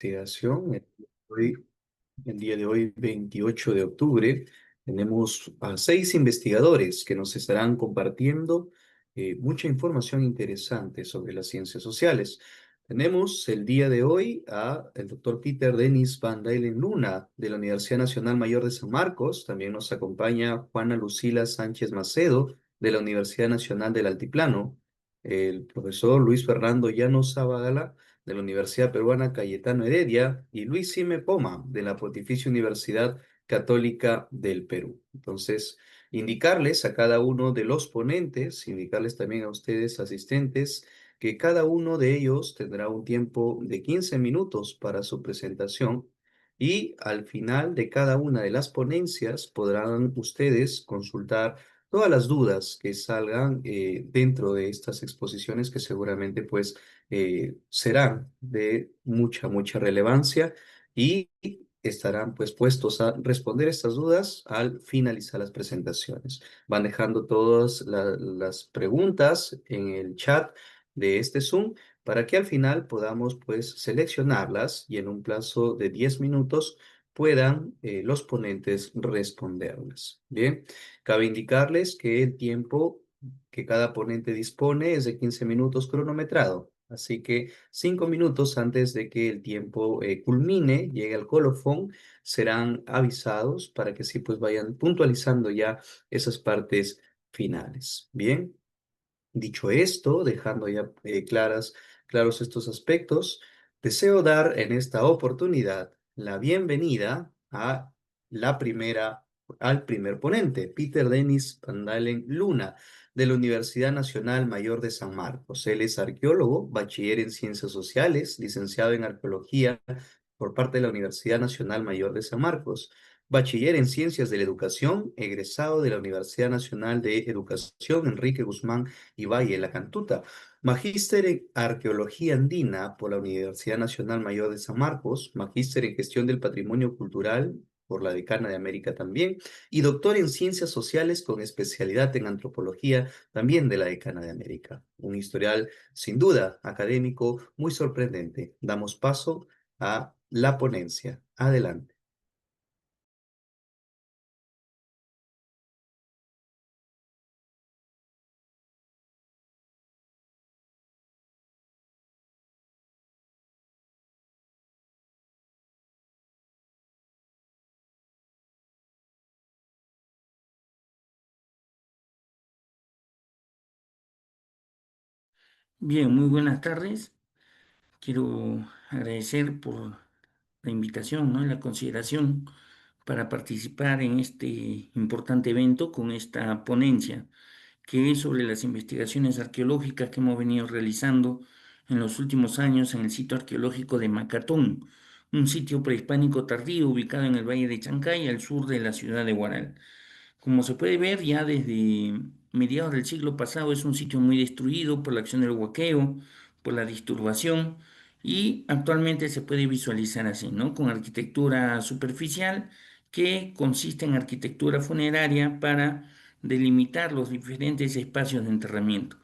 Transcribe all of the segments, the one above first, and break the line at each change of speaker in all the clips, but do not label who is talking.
investigación. El día de hoy, 28 de octubre, tenemos a 6 investigadores que nos estarán compartiendo mucha información interesante sobre las ciencias sociales. Tenemos el día de hoy a el doctor Peter Denis Van Dalen Luna de la Universidad Nacional Mayor de San Marcos. También nos acompaña Juana Lucila Sánchez Macedo de la Universidad Nacional del Altiplano. El profesor Luis Fernando Llanos Zabala de la Universidad Peruana Cayetano Heredia y Luis Sime Poma de la Pontificia Universidad Católica del Perú. Entonces, indicarles a cada uno de los ponentes, indicarles también a ustedes asistentes, que cada uno de ellos tendrá un tiempo de 15 minutos para su presentación y al final de cada una de las ponencias podrán ustedes consultar todas las dudas que salgan dentro de estas exposiciones que seguramente pues serán de mucha relevancia y estarán pues puestos a responder estas dudas al finalizar las presentaciones. Van dejando todas las preguntas en el chat de este Zoom para que al final podamos pues seleccionarlas y en un plazo de 10 minutos puedan los ponentes responderlas. Bien, cabe indicarles que el tiempo que cada ponente dispone es de 15 minutos cronometrado. Así que 5 minutos antes de que el tiempo culmine, llegue al colofón, serán avisados para que sí pues vayan puntualizando ya esas partes finales. Bien. Dicho esto, dejando ya claros estos aspectos, deseo dar en esta oportunidad la bienvenida al primer ponente, Peter Denis Van Dalen Luna, de la Universidad Nacional Mayor de San Marcos. Él es arqueólogo, bachiller en ciencias sociales, licenciado en arqueología por parte de la Universidad Nacional Mayor de San Marcos. Bachiller en Ciencias de la Educación, egresado de la Universidad Nacional de Educación Enrique Guzmán y Valle, La Cantuta. Magíster en Arqueología Andina por la Universidad Nacional Mayor de San Marcos. Magíster en Gestión del Patrimonio Cultural por la Decana de América también. Y doctor en Ciencias Sociales con especialidad en Antropología también de la Decana de América. Un historial sin duda académico muy sorprendente. Damos paso a la ponencia. Adelante.
Bien, muy buenas tardes. Quiero agradecer por la invitación, ¿no? Y la consideración para participar en este importante evento con esta ponencia, que es sobre las investigaciones arqueológicas que hemos venido realizando en los últimos años en el sitio arqueológico de Macatón, un sitio prehispánico tardío ubicado en el Valle de Chancay, al sur de la ciudad de Huaral. Como se puede ver, ya desde mediados del siglo pasado es un sitio muy destruido por la acción del huaqueo, por la disturbación, y actualmente se puede visualizar así, ¿no? Con arquitectura superficial que consiste en arquitectura funeraria para delimitar los diferentes espacios de enterramiento.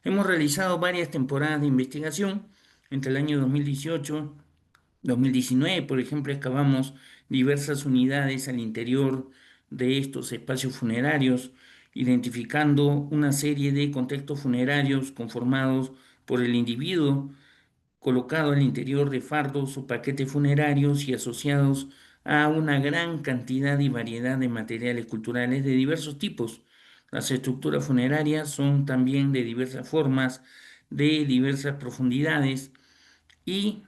Hemos realizado varias temporadas de investigación entre el año 2018 2019, por ejemplo, excavamos diversas unidades al interior de estos espacios funerarios, identificando una serie de contextos funerarios conformados por el individuo colocado al interior de fardos o paquetes funerarios y asociados a una gran cantidad y variedad de materiales culturales de diversos tipos. Las estructuras funerarias son también de diversas formas, de diversas profundidades y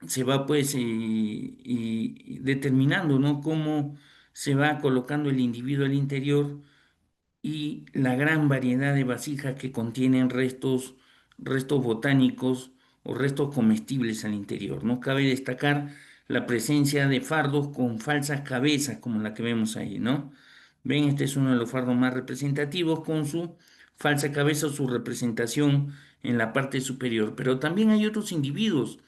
se va pues y determinando, ¿no? Cómo se va colocando el individuo al interior y la gran variedad de vasijas que contienen restos botánicos o restos comestibles al interior, ¿no? Cabe destacar la presencia de fardos con falsas cabezas, como la que vemos ahí, ¿no? Ven, este es uno de los fardos más representativos con su falsa cabeza o su representación en la parte superior. Pero también hay otros individuos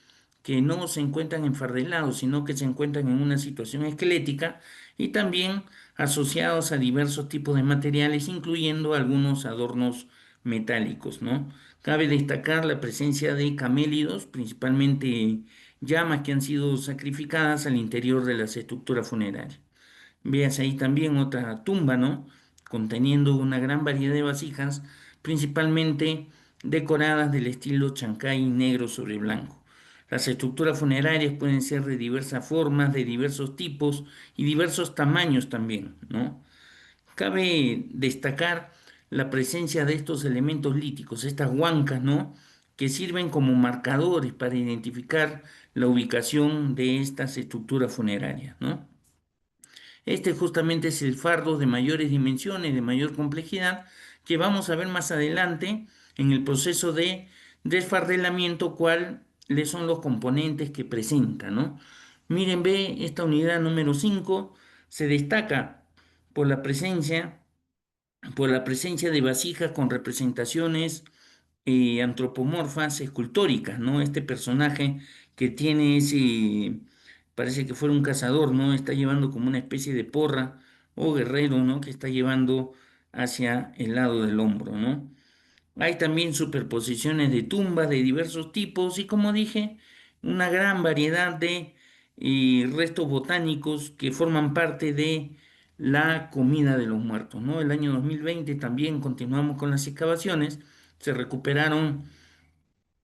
que no se encuentran enfardelados, sino que se encuentran en una situación esquelética y también asociados a diversos tipos de materiales, incluyendo algunos adornos metálicos, ¿no? Cabe destacar la presencia de camélidos, principalmente llamas que han sido sacrificadas al interior de las estructuras funerarias. Veas ahí también otra tumba, ¿no? Conteniendo una gran variedad de vasijas, principalmente decoradas del estilo Chancay negro sobre blanco. Las estructuras funerarias pueden ser de diversas formas, de diversos tipos y diversos tamaños también, ¿no? Cabe destacar la presencia de estos elementos líticos, estas huancas, ¿no? Que sirven como marcadores para identificar la ubicación de estas estructuras funerarias, ¿no? Este justamente es el fardo de mayores dimensiones, de mayor complejidad, que vamos a ver más adelante en el proceso de desfardelamiento, cuáles son los componentes que presenta, ¿no? Miren, ve, esta unidad número 5 se destaca por la presencia de vasijas con representaciones antropomorfas escultóricas, ¿no? Este personaje que tiene ese, parece que fuera un cazador, ¿no? Está llevando como una especie de porra o guerrero, ¿no? Que está llevando hacia el lado del hombro, ¿no? Hay también superposiciones de tumbas de diversos tipos y, como dije, una gran variedad de restos botánicos que forman parte de la comida de los muertos, ¿no? El año 2020 también continuamos con las excavaciones, se recuperaron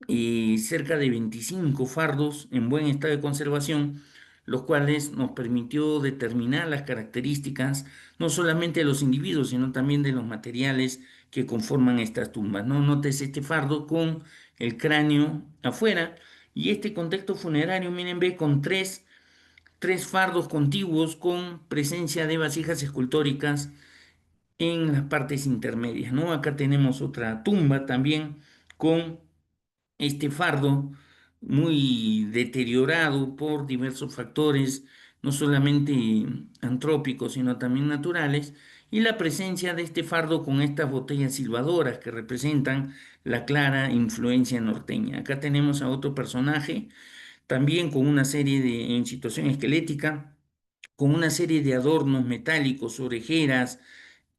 cerca de 25 fardos en buen estado de conservación, los cuales nos permitió determinar las características no solamente de los individuos, sino también de los materiales que conforman estas tumbas, ¿no? Notes este fardo con el cráneo afuera y este contexto funerario, miren, ve con tres fardos contiguos con presencia de vasijas escultóricas en las partes intermedias, ¿no? Acá tenemos otra tumba también con este fardo muy deteriorado por diversos factores, no solamente antrópicos, sino también naturales, y la presencia de este fardo con estas botellas silbadoras que representan la clara influencia norteña. Acá tenemos a otro personaje, también con una serie de, en situación esquelética, con una serie de adornos metálicos, orejeras,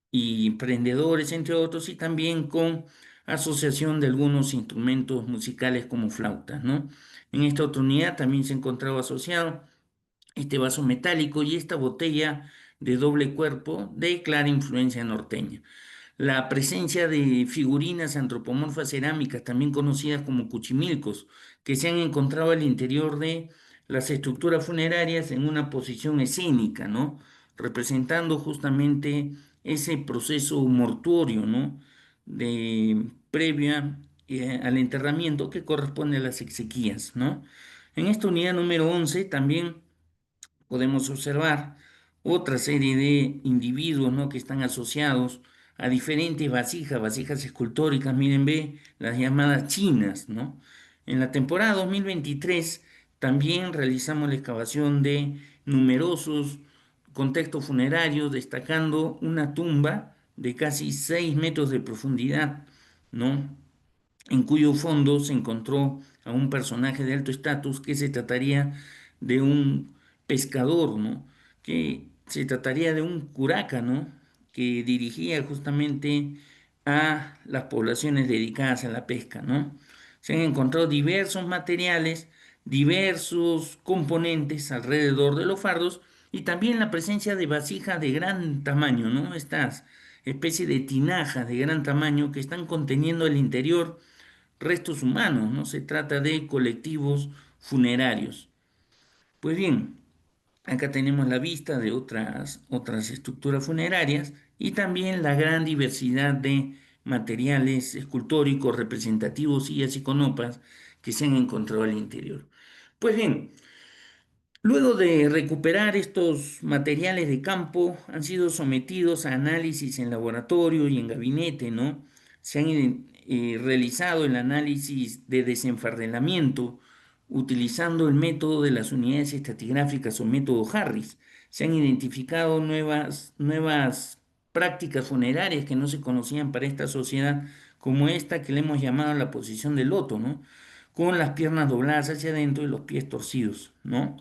y prendedores, entre otros, y también con asociación de algunos instrumentos musicales como flautas, ¿no? En esta otra unidad también se encontraba asociado este vaso metálico y esta botella de doble cuerpo de clara influencia norteña. La presencia de figurinas antropomorfas cerámicas, también conocidas como cuchimilcos, que se han encontrado al interior de las estructuras funerarias en una posición escénica, ¿no? Representando justamente ese proceso mortuorio, ¿no? De previa al enterramiento que corresponde a las exequias, ¿no? En esta unidad número 11 también podemos observar otra serie de individuos, ¿no? Que están asociados a diferentes vasijas escultóricas, miren, ve, las llamadas chinas, ¿no? En la temporada 2023 también realizamos la excavación de numerosos contextos funerarios, destacando una tumba de casi 6 metros de profundidad, ¿no? En cuyo fondo se encontró a un personaje de alto estatus que se trataría de un pescador, ¿no? Que se trataría de un curaca, ¿no? Que dirigía justamente a las poblaciones dedicadas a la pesca, ¿no? Se han encontrado diversos materiales, diversos componentes alrededor de los fardos y también la presencia de vasijas de gran tamaño, ¿no? Estas especies de tinajas de gran tamaño que están conteniendo el interior restos humanos, no se trata de colectivos funerarios. Pues bien, acá tenemos la vista de otras estructuras funerarias y también la gran diversidad de materiales escultóricos representativos y así conopas que se han encontrado al interior. Pues bien, luego de recuperar estos materiales de campo, han sido sometidos a análisis en laboratorio y en gabinete, ¿no? Se han realizado el análisis de desenfardelamiento utilizando el método de las unidades estratigráficas o método Harris. Se han identificado nuevas prácticas funerarias que no se conocían para esta sociedad, como esta que le hemos llamado la posición del loto, ¿no? Con las piernas dobladas hacia adentro y los pies torcidos, ¿no?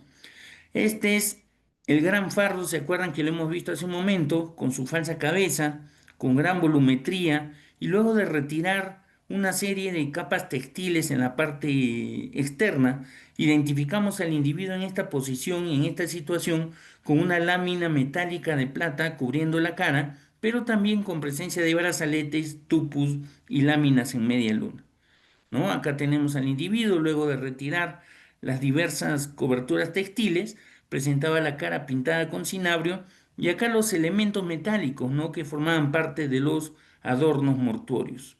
Este es el gran fardo, ¿se acuerdan que lo hemos visto hace un momento? Con su falsa cabeza, con gran volumetría, y luego de retirar una serie de capas textiles en la parte externa. Identificamos al individuo en esta posición y en esta situación con una lámina metálica de plata cubriendo la cara, pero también con presencia de brazaletes, tupus y láminas en media luna, ¿no? Acá tenemos al individuo, luego de retirar las diversas coberturas textiles, presentaba la cara pintada con cinabrio y acá los elementos metálicos, ¿no? Que formaban parte de los adornos mortuorios.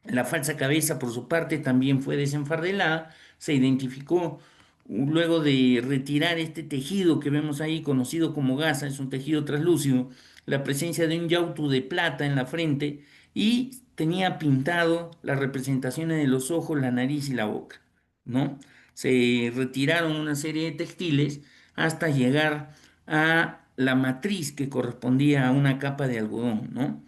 La falsa cabeza, por su parte, también fue desenfardelada. Se identificó luego de retirar este tejido que vemos ahí, conocido como gasa, es un tejido translúcido, la presencia de un yautu de plata en la frente y tenía pintado las representaciones de los ojos, la nariz y la boca, ¿no? Se retiraron una serie de textiles hasta llegar a la matriz que correspondía a una capa de algodón, ¿no?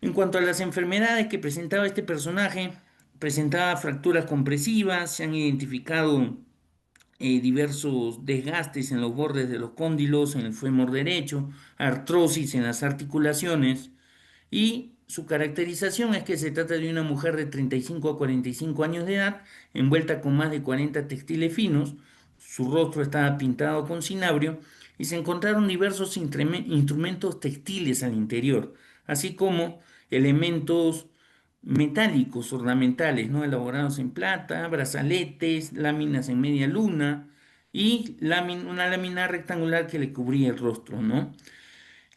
En cuanto a las enfermedades que presentaba este personaje, presentaba fracturas compresivas, se han identificado diversos desgastes en los bordes de los cóndilos, en el fémur derecho, artrosis en las articulaciones y su caracterización es que se trata de una mujer de 35 a 45 años de edad, envuelta con más de 40 textiles finos, su rostro estaba pintado con cinabrio y se encontraron diversos instrumentos textiles al interior, así como elementos metálicos ornamentales, ¿no? Elaborados en plata, brazaletes, láminas en media luna y una lámina rectangular que le cubría el rostro, ¿no?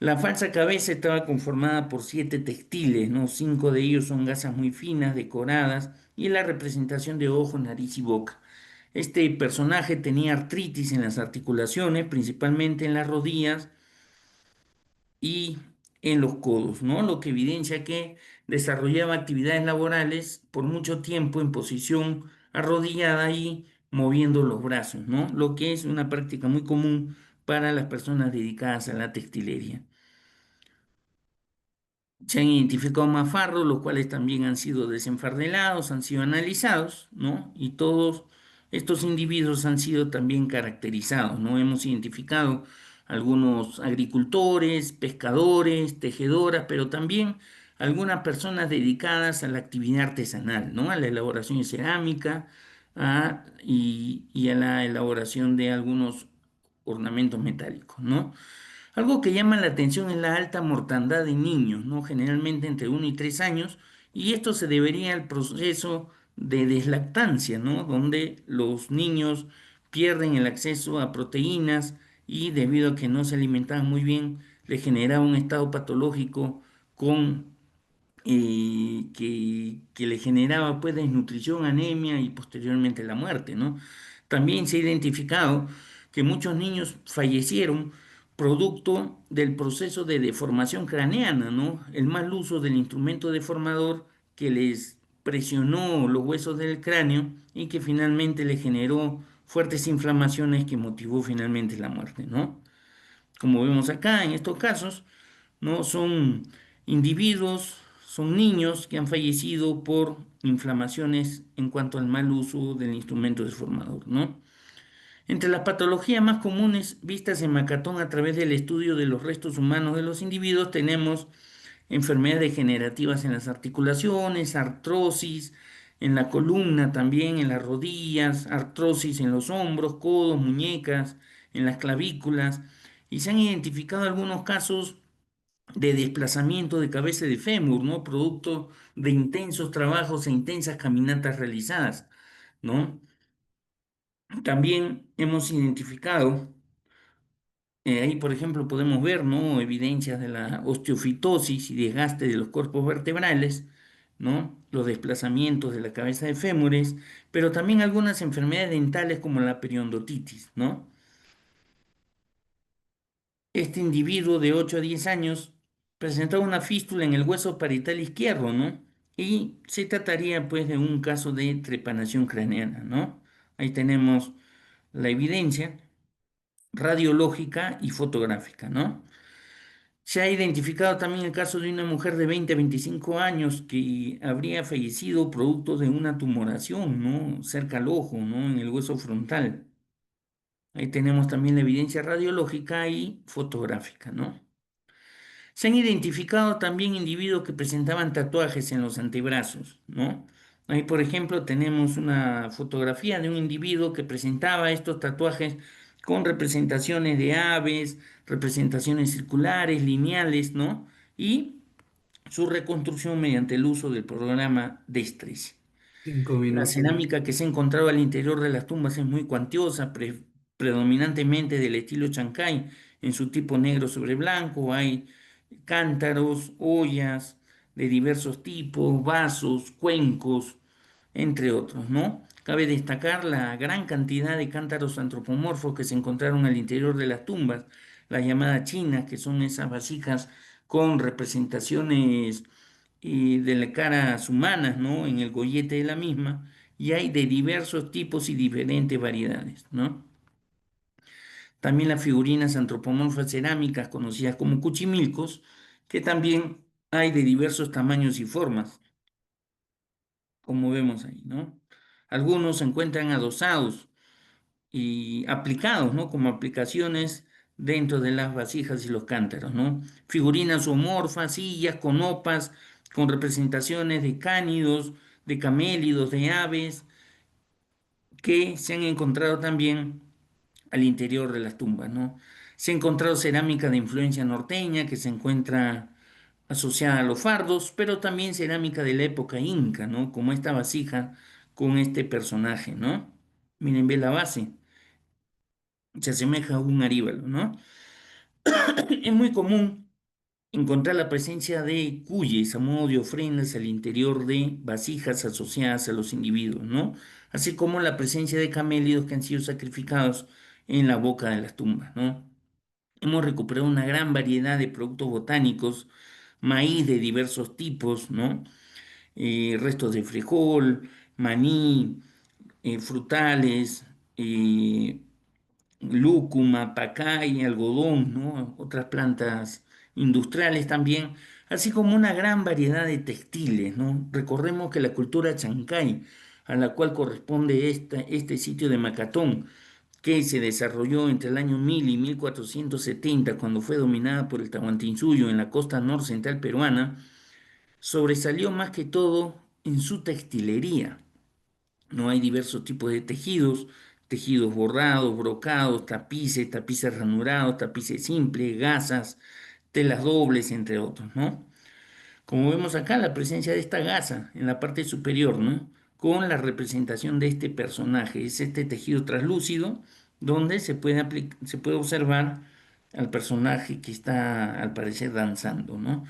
La falsa cabeza estaba conformada por 7 textiles, ¿no? 5 de ellos son gasas muy finas, decoradas, y la representación de ojos, nariz y boca. Este personaje tenía artritis en las articulaciones, principalmente en las rodillas y en los codos, ¿no? Lo que evidencia que desarrollaba actividades laborales por mucho tiempo en posición arrodillada y moviendo los brazos, ¿no? Lo que es una práctica muy común para las personas dedicadas a la textilería. Se han identificado mafarros, los cuales también han sido desenfardelados, han sido analizados, ¿no? Y todos estos individuos han sido también caracterizados, ¿no? Hemos identificado algunos agricultores, pescadores, tejedoras, pero también algunas personas dedicadas a la actividad artesanal, ¿no? A la elaboración de cerámica y a la elaboración de algunos ornamentos metálicos, ¿no? Algo que llama la atención es la alta mortandad de niños, ¿no? Generalmente entre 1 y 3 años, y esto se debería al proceso de deslactancia, ¿no? Donde los niños pierden el acceso a proteínas y debido a que no se alimentaban muy bien, le generaba un estado patológico con que le generaba pues desnutrición, anemia y posteriormente la muerte, ¿no? También se ha identificado que muchos niños fallecieron producto del proceso de deformación craneana, ¿no? El mal uso del instrumento deformador que les presionó los huesos del cráneo y que finalmente le generó fuertes inflamaciones que motivó finalmente la muerte, ¿no? Como vemos acá en estos casos, ¿no? Son individuos, son niños que han fallecido por inflamaciones en cuanto al mal uso del instrumento deformador, ¿no? Entre las patologías más comunes vistas en Macatón a través del estudio de los restos humanos de los individuos tenemos enfermedades degenerativas en las articulaciones, artrosis en la columna también, en las rodillas, artrosis en los hombros, codos, muñecas, en las clavículas, y se han identificado algunos casos de desplazamiento de cabeza de fémur, ¿no? Producto de intensos trabajos e intensas caminatas realizadas, ¿no? También hemos identificado ahí, por ejemplo, podemos ver, ¿no? Evidencias de la osteofitosis y desgaste de los cuerpos vertebrales, ¿no? Los desplazamientos de la cabeza de fémures, pero también algunas enfermedades dentales como la periodontitis, ¿no? Este individuo de 8 a 10 años presentaba una fístula en el hueso parietal izquierdo, ¿no? Y se trataría, pues, de un caso de trepanación craneana, ¿no? Ahí tenemos la evidencia radiológica y fotográfica, ¿no? Se ha identificado también el caso de una mujer de 20 a 25 años que habría fallecido producto de una tumoración, ¿no? Cerca al ojo, ¿no? En el hueso frontal. Ahí tenemos también la evidencia radiológica y fotográfica, ¿no? Se han identificado también individuos que presentaban tatuajes en los antebrazos, ¿no? Ahí, por ejemplo, tenemos una fotografía de un individuo que presentaba estos tatuajes con representaciones de aves, representaciones circulares, lineales, ¿no? Y su reconstrucción mediante el uso del programa Destrez.
Cinco
La
minutos.
cerámica que se ha encontrado al interior de las tumbas es muy cuantiosa, predominantemente del estilo Chancay, en su tipo negro sobre blanco. Hay cántaros, ollas de diversos tipos, vasos, cuencos, entre otros, ¿no? Cabe destacar la gran cantidad de cántaros antropomorfos que se encontraron al interior de las tumbas, las llamadas chinas, que son esas vasijas con representaciones de las caras humanas, ¿no? En el gollete de la misma, y hay de diversos tipos y diferentes variedades, ¿no? También las figurinas antropomorfas cerámicas conocidas como cuchimilcos, que también hay de diversos tamaños y formas, como vemos ahí, ¿no? Algunos se encuentran adosados y aplicados, ¿no? Como aplicaciones dentro de las vasijas y los cántaros, ¿no? Figurinas zoomorfas, sillas con opas, con representaciones de cánidos, de camélidos, de aves, que se han encontrado también al interior de las tumbas, ¿no? Se ha encontrado cerámica de influencia norteña que se encuentra asociada a los fardos, pero también cerámica de la época inca, ¿no? Como esta vasija con este personaje, ¿no? Miren, ve la base, se asemeja a un aríbalo, ¿no? Es muy común encontrar la presencia de cuyes a modo de ofrendas al interior de vasijas asociadas a los individuos, ¿no? Así como la presencia de camélidos que han sido sacrificados en la boca de las tumbas, ¿no? Hemos recuperado una gran variedad de productos botánicos, maíz de diversos tipos, ¿no? Restos de frijol, maní, frutales, eh, lúcuma, pacay, algodón, ¿no? Otras plantas industriales también, así como una gran variedad de textiles, ¿no? Recordemos que la cultura chancay, a la cual corresponde este sitio de Macatón, que se desarrolló entre el año 1000 y 1470, cuando fue dominada por el Tahuantinsuyo en la costa norcentral peruana, sobresalió más que todo en su textilería. No hay diversos tipos de tejidos, tejidos bordados, brocados, tapices ranurados, tapices simples, gasas, telas dobles, entre otros, ¿no? Como vemos acá, la presencia de esta gasa en la parte superior, ¿no? Con la representación de este personaje, es este tejido translúcido donde se puede observar al personaje que está al parecer danzando, ¿no?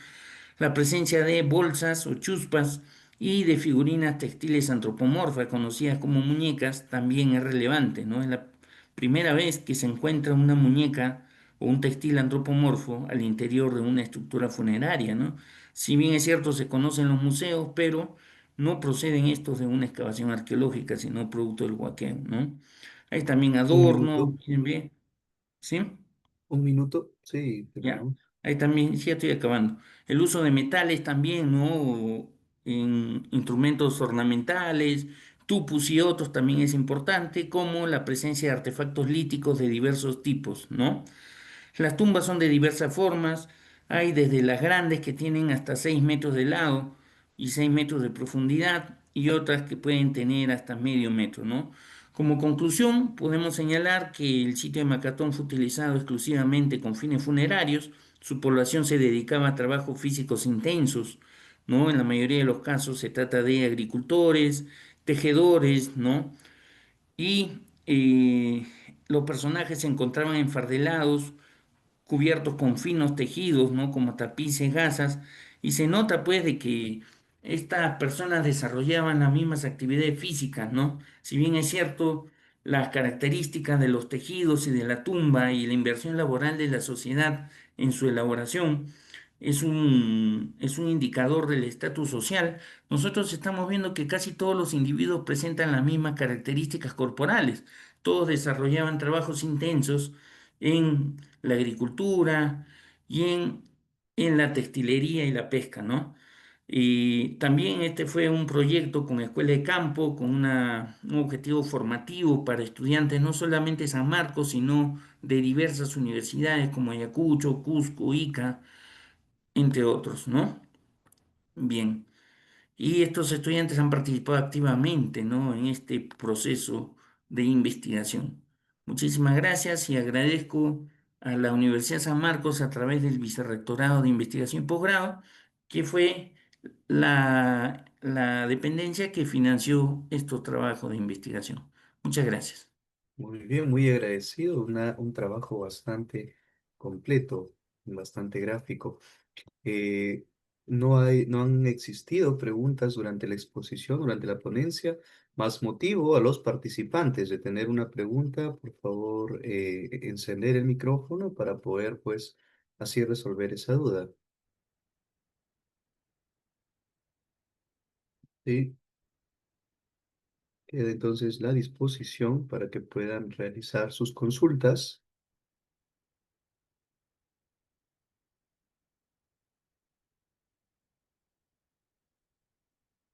La presencia de bolsas o chuspas y de figurinas textiles antropomorfas, conocidas como muñecas, también es relevante, ¿no? Es la primera vez que se encuentra una muñeca o un textil antropomorfo al interior de una estructura funeraria, ¿no? Si bien es cierto, se conocen los museos, pero no proceden estos de una excavación arqueológica, sino producto del huaqueo, ¿no? Hay también
Un
adornos,
minuto.
miren bien, ¿sí?
Un minuto. Sí,
Ya,
terminamos.
ahí también, sí, ya estoy acabando. El uso de metales también, ¿no? En instrumentos ornamentales, tupus y otros también es importante, como la presencia de artefactos líticos de diversos tipos, ¿no? Las tumbas son de diversas formas, hay desde las grandes que tienen hasta 6 metros de lado y 6 metros de profundidad y otras que pueden tener hasta medio metro, ¿no? Como conclusión, podemos señalar que el sitio de Macatón fue utilizado exclusivamente con fines funerarios, su población se dedicaba a trabajos físicos intensos, ¿no? En la mayoría de los casos se trata de agricultores, tejedores, ¿no? Y los personajes se encontraban enfardelados cubiertos con finos tejidos, ¿no? Como tapices, gasas, y se nota pues de que estas personas desarrollaban las mismas actividades físicas, ¿no? Si bien es cierto, las características de los tejidos y de la tumba y la inversión laboral de la sociedad en su elaboración es un indicador del estatus social. Nosotros estamos viendo que casi todos los individuos presentan las mismas características corporales. Todos desarrollaban trabajos intensos en la agricultura y en la textilería y la pesca, ¿no? Y también este fue un proyecto con escuela de campo, con un objetivo formativo para estudiantes no solamente de San Marcos, sino de diversas universidades como Ayacucho, Cusco, Ica, entre otros, ¿no? Bien. Y estos estudiantes han participado activamente, ¿no?, en este proceso de investigación. Muchísimas gracias y agradezco a la Universidad San Marcos a través del Vicerrectorado de Investigación y Posgrado, que fue la dependencia que financió estos trabajos de investigación. Muchas gracias.
Muy bien, muy agradecido. Un trabajo bastante completo, bastante gráfico. Eh, no han existido preguntas durante la exposición, durante la ponencia. Más motivo a los participantes de tener una pregunta, por favor, encender el micrófono para poder, pues, así resolver esa duda. Sí, queda entonces la disposición para que puedan realizar sus consultas.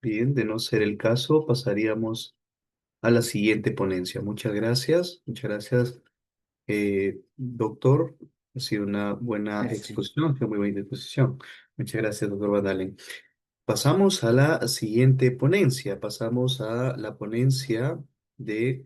Bien, de no ser el caso, pasaríamos a la siguiente ponencia. Muchas gracias, doctor. Ha sido una buena
Gracias.
exposición, fue muy buena exposición. Muchas gracias, doctor Van Dalen. Pasamos a la siguiente ponencia. Pasamos a la ponencia de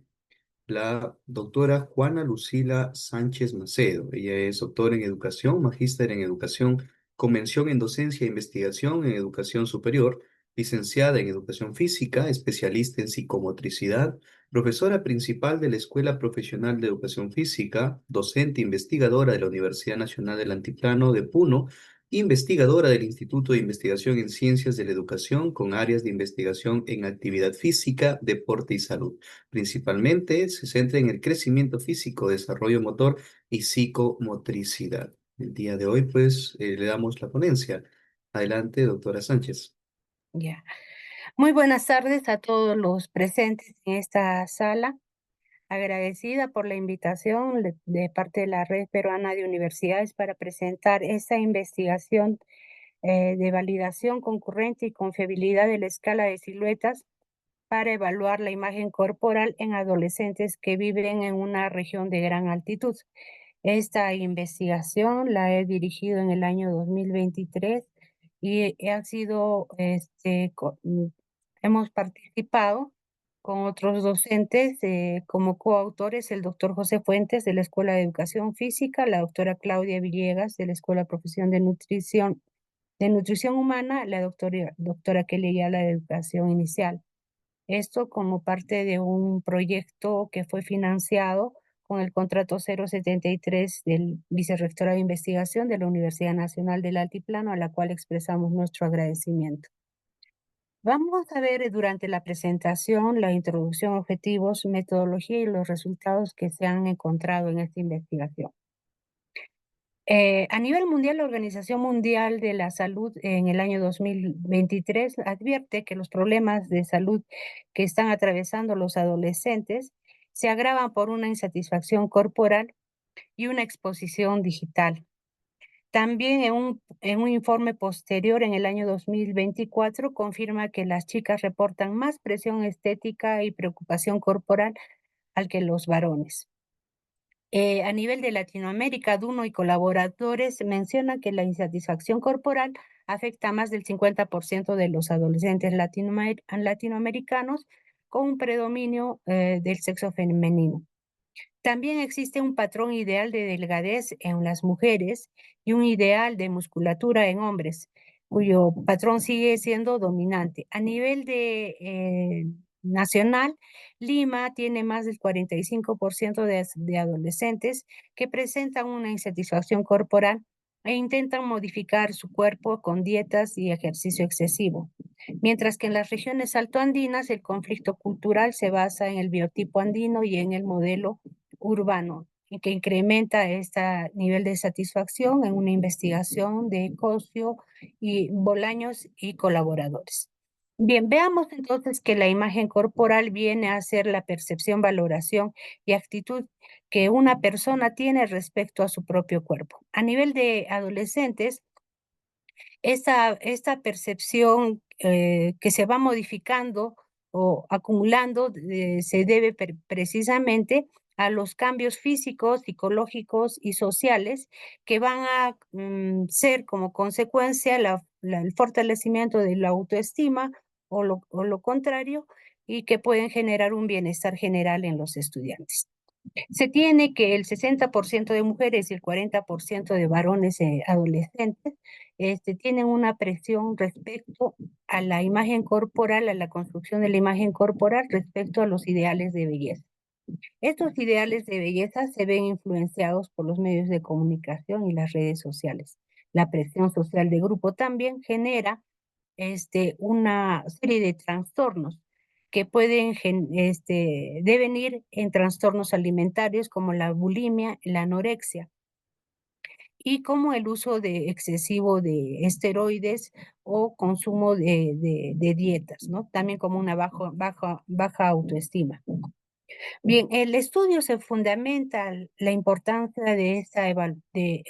la doctora Juana Lucila Sánchez Macedo. Ella es doctora en educación, magíster en educación, convención en docencia e investigación en educación superior, licenciada en educación física, especialista en psicomotricidad, profesora principal de la Escuela Profesional de Educación Física, docente investigadora de la Universidad Nacional del Altiplano de Puno, investigadora del Instituto de Investigación en Ciencias de la Educación con áreas de investigación en actividad física, deporte y salud. Principalmente se centra en el crecimiento físico, desarrollo motor y psicomotricidad. El día de hoy, pues, le damos la ponencia. Adelante, doctora Sánchez.
Ya. Muy buenas tardes a todos los presentes en esta sala. Agradecida por la invitación de parte de la Red Peruana de Universidades para presentar esta investigación de validación concurrente y confiabilidad de la escala de siluetas para evaluar la imagen corporal en adolescentes que viven en una región de gran altitud. Esta investigación la he dirigido en el año 2023 y ha sido, hemos participado con otros docentes como coautores, el doctor José Fuentes de la Escuela de Educación Física, la doctora Claudia Villegas de la Escuela Profesión de Nutrición Humana, la doctora Kelly Ayala de Educación Inicial. Esto como parte de un proyecto que fue financiado con el contrato 073 del Vicerrectorado de Investigación de la Universidad Nacional del Altiplano, a la cual expresamos nuestro agradecimiento. Vamos a ver durante la presentación la introducción, objetivos, metodología y los resultados que se han encontrado en esta investigación. A nivel mundial, la Organización Mundial de la Salud en el año 2023 advierte que los problemas de salud que están atravesando los adolescentes se agravan por una insatisfacción corporal y una exposición digital. También en un informe posterior en el año 2024 confirma que las chicas reportan más presión estética y preocupación corporal al que los varones. A nivel de Latinoamérica, Duno y colaboradores mencionan que la insatisfacción corporal afecta a más del 50% de los adolescentes latinoamericanos con un predominio del sexo femenino. También existe un patrón ideal de delgadez en las mujeres y un ideal de musculatura en hombres, cuyo patrón sigue siendo dominante. A nivel nacional, Lima tiene más del 45% de adolescentes que presentan una insatisfacción corporal e intentan modificar su cuerpo con dietas y ejercicio excesivo. Mientras que en las regiones altoandinas el conflicto cultural se basa en el biotipo andino y en el modelo urbano, y que incrementa este nivel de satisfacción en una investigación de Cosio y Bolaños y colaboradores. Bien, veamos entonces que la imagen corporal viene a ser la percepción, valoración y actitud que una persona tiene respecto a su propio cuerpo. A nivel de adolescentes, esta percepción que se va modificando o acumulando se debe precisamente a los cambios físicos, psicológicos y sociales que van a ser como consecuencia el fortalecimiento de la autoestima o lo contrario, y que pueden generar un bienestar general en los estudiantes. Se tiene que el 60% de mujeres y el 40% de varones adolescentes tienen una presión respecto a la imagen corporal, a la construcción de la imagen corporal respecto a los ideales de belleza. Estos ideales de belleza se ven influenciados por los medios de comunicación y las redes sociales. La presión social de grupo también genera una serie de trastornos que pueden devenir en trastornos alimentarios como la bulimia, la anorexia, y como el uso excesivo de esteroides o consumo de dietas, ¿no? También como una baja autoestima. Bien, el estudio se fundamenta la importancia de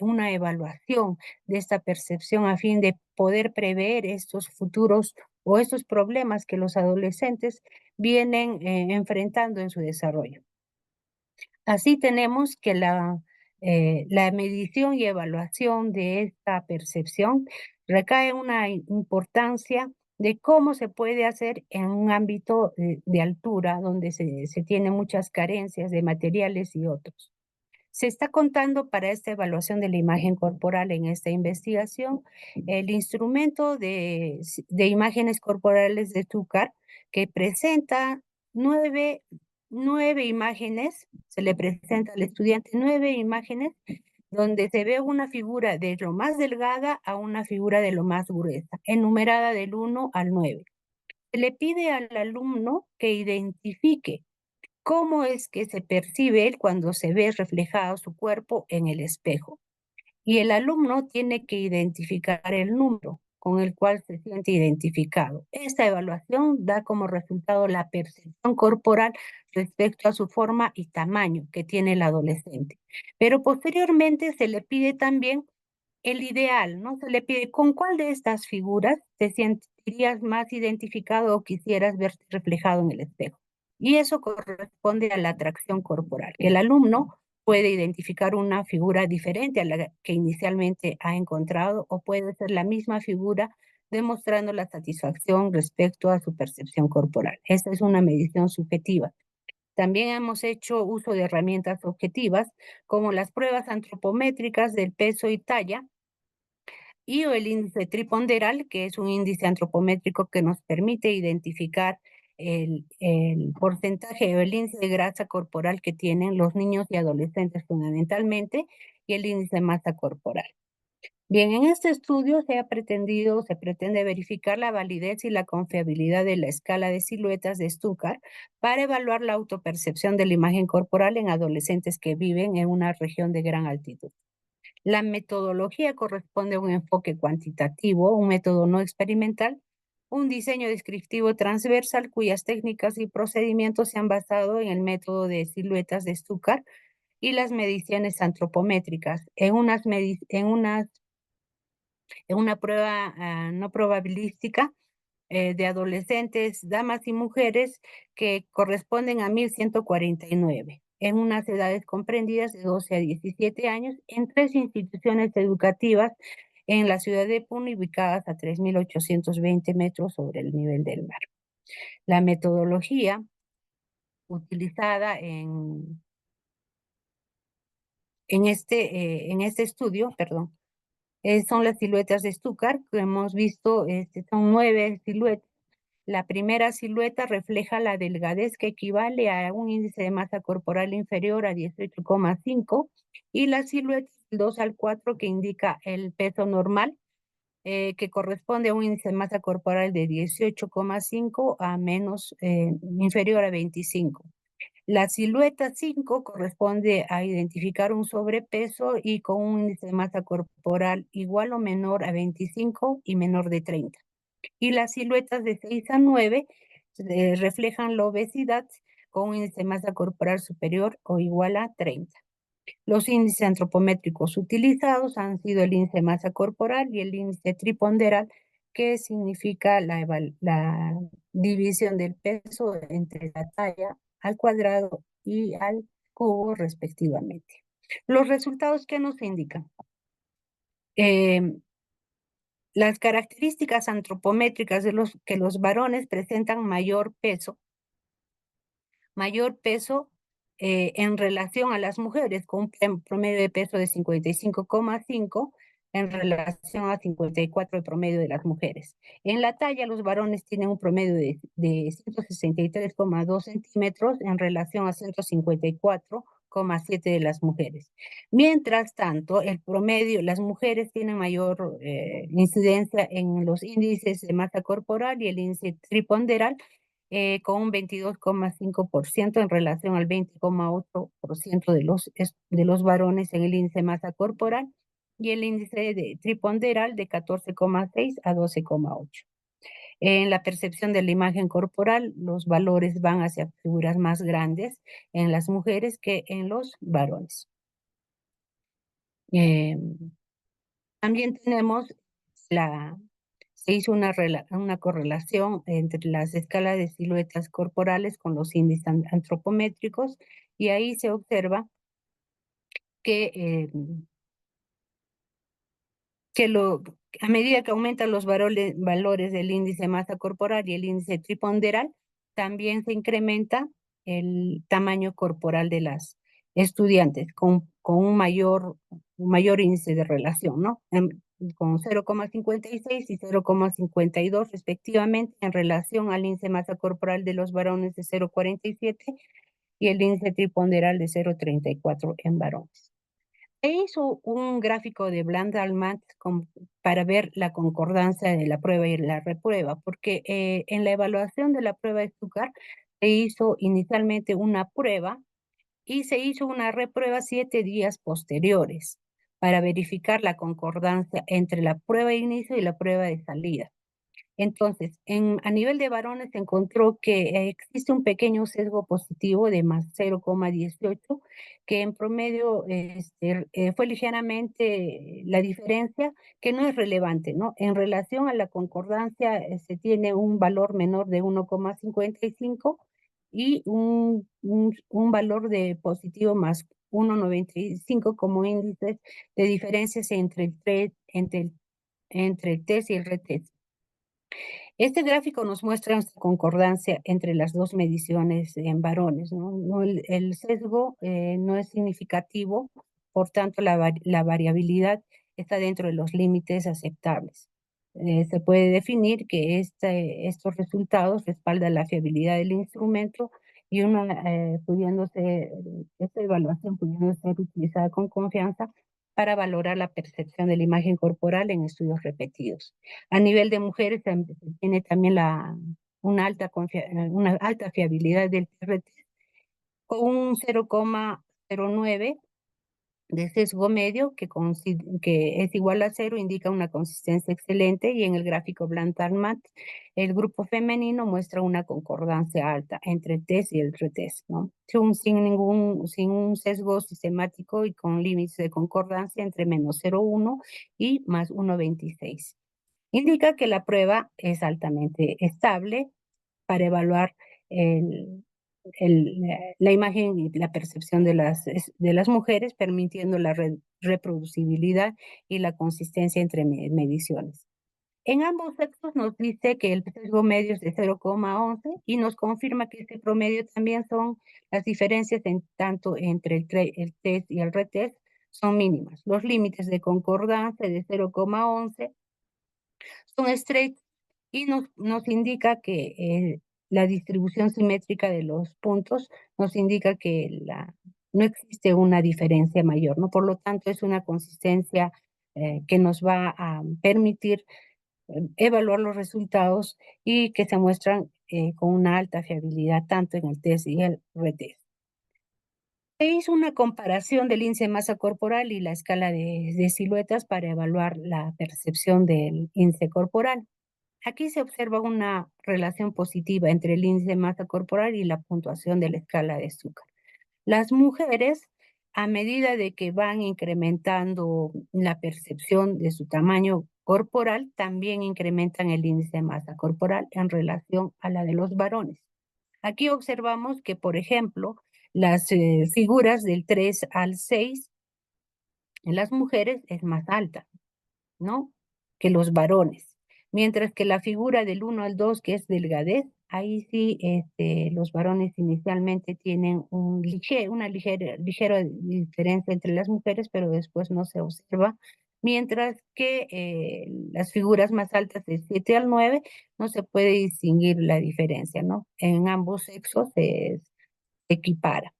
una evaluación de esta percepción a fin de poder prever estos futuros o estos problemas que los adolescentes vienen enfrentando en su desarrollo. Así tenemos que la medición y evaluación de esta percepción recae en una importancia de cómo se puede hacer en un ámbito de altura donde se tienen muchas carencias de materiales y otros. Se está contando para esta evaluación de la imagen corporal en esta investigación el instrumento de imágenes corporales de Stuttgart que presenta nueve imágenes, se le presenta al estudiante 9 imágenes donde se ve una figura de lo más delgada a una figura de lo más gruesa, enumerada del 1 al 9. Se le pide al alumno que identifique cómo es que se percibe él cuando se ve reflejado su cuerpo en el espejo. Y el alumno tiene que identificar el número con el cual se siente identificado. Esta evaluación da como resultado la percepción corporal respecto a su forma y tamaño que tiene el adolescente. Pero posteriormente se le pide también el ideal, ¿no? Se le pide con cuál de estas figuras te sentirías más identificado o quisieras verte reflejado en el espejo. Y eso corresponde a la atracción corporal, que el alumno puede identificar una figura diferente a la que inicialmente ha encontrado o puede ser la misma figura demostrando la satisfacción respecto a su percepción corporal. Esta es una medición subjetiva. También hemos hecho uso de herramientas objetivas como las pruebas antropométricas del peso y talla, y el índice triponderal, que es un índice antropométrico que nos permite identificar el porcentaje o el índice de grasa corporal que tienen los niños y adolescentes fundamentalmente, y el índice de masa corporal. Bien, en este estudio se pretende verificar la validez y la confiabilidad de la escala de siluetas de Stuttgart para evaluar la autopercepción de la imagen corporal en adolescentes que viven en una región de gran altitud. La metodología corresponde a un enfoque cuantitativo, un método no experimental, un diseño descriptivo transversal cuyas técnicas y procedimientos se han basado en el método de siluetas de Stuttgart y las mediciones antropométricas en una prueba no probabilística de adolescentes, damas y mujeres que corresponden a 1.149 en unas edades comprendidas de 12 a 17 años en 3 instituciones educativas en la ciudad de Puno, ubicadas a 3.820 metros sobre el nivel del mar. La metodología utilizada en este estudio, son las siluetas de Stuttgart, que hemos visto, son 9 siluetas. La primera silueta refleja la delgadez, que equivale a un índice de masa corporal inferior a 18,5, y la silueta 2 al 4, que indica el peso normal, que corresponde a un índice de masa corporal de 18,5 a inferior a 25. La silueta 5 corresponde a identificar un sobrepeso y con un índice de masa corporal igual o menor a 25 y menor de 30. Y las siluetas de 6 a 9 reflejan la obesidad con un índice de masa corporal superior o igual a 30. Los índices antropométricos utilizados han sido el índice de masa corporal y el índice triponderal, que significa la división del peso entre la talla al cuadrado y al cubos respectivamente. Los resultados que nos indican. Las características antropométricas que los varones presentan mayor peso en relación a las mujeres, con un promedio de peso de 55,5 en relación a 54 el promedio de las mujeres. En la talla, los varones tienen un promedio de 163,2 centímetros en relación a 154,7 de las mujeres. Mientras tanto, el promedio, las mujeres tienen mayor incidencia en los índices de masa corporal y el índice triponderal, con un 22,5% en relación al 20,8% de los varones en el índice de masa corporal y el índice de triponderal de 14,6 a 12,8. En la percepción de la imagen corporal, los valores van hacia figuras más grandes en las mujeres que en los varones. También tenemos se hizo una correlación entre las escalas de siluetas corporales con los índices antropométricos, y ahí se observa que, a medida que aumentan los valores del índice de masa corporal y el índice triponderal, también se incrementa el tamaño corporal de las estudiantes con un mayor índice de relación, ¿no? Con 0,56 y 0,52 respectivamente en relación al índice de masa corporal de los varones de 0,47 y el índice triponderal de 0,34 en varones. Se hizo un gráfico de Blandal-Matt para ver la concordancia de la prueba y la reprueba, porque en la evaluación de la prueba de Stuttgart se hizo inicialmente una prueba y se hizo una reprueba 7 días posteriores para verificar la concordancia entre la prueba de inicio y la prueba de salida. Entonces, a nivel de varones se encontró que existe un pequeño sesgo positivo de más 0,18, que en promedio fue ligeramente la diferencia, que no es relevante, ¿no? En relación a la concordancia, se tiene un valor menor de 1,55 y un valor de positivo más 1,95 como índices de diferencias entre el test y el retest. Este gráfico nos muestra esta concordancia entre las dos mediciones en varones, ¿no? El sesgo no es significativo, por tanto la variabilidad está dentro de los límites aceptables. Se puede definir que estos resultados respaldan la fiabilidad del instrumento y esta evaluación pudiendo ser utilizada con confianza para valorar la percepción de la imagen corporal en estudios repetidos. A nivel de mujeres tiene también una alta fiabilidad del TRT con un 0,09 de sesgo medio, que es igual a 0, indica una consistencia excelente, y en el gráfico Blandal-Matt el grupo femenino muestra una concordancia alta entre el test y el retest, ¿no? Sin un sesgo sistemático y con límites de concordancia entre menos 0,1 y más 1,26. Indica que la prueba es altamente estable para evaluar la imagen y la percepción de las mujeres, permitiendo la reproducibilidad y la consistencia entre mediciones. En ambos sexos nos dice que el sesgo medio es de 0,11 y nos confirma que este promedio también son las diferencias tanto entre el test y el retest son mínimas. Los límites de concordancia de 0,11 son estrechos y nos indica que la distribución simétrica de los puntos nos indica que no existe una diferencia mayor, ¿no? Por lo tanto, es una consistencia que nos va a permitir evaluar los resultados y que se muestran con una alta fiabilidad tanto en el test y el retest. Se hizo una comparación del índice de masa corporal y la escala de siluetas para evaluar la percepción del índice corporal. Aquí se observa una relación positiva entre el índice de masa corporal y la puntuación de la escala de Stuttgart. Las mujeres, a medida de que van incrementando la percepción de su tamaño corporal, también incrementan el índice de masa corporal en relación a la de los varones. Aquí observamos que, por ejemplo, las figuras del 3 al 6 en las mujeres es más alta, ¿no? Que los varones. Mientras que la figura del 1 al 2, que es delgadez, ahí sí los varones inicialmente tienen una ligera diferencia entre las mujeres, pero después no se observa. Mientras que las figuras más altas del 7 al 9 no se puede distinguir la diferencia, ¿no? En ambos sexos se equipara.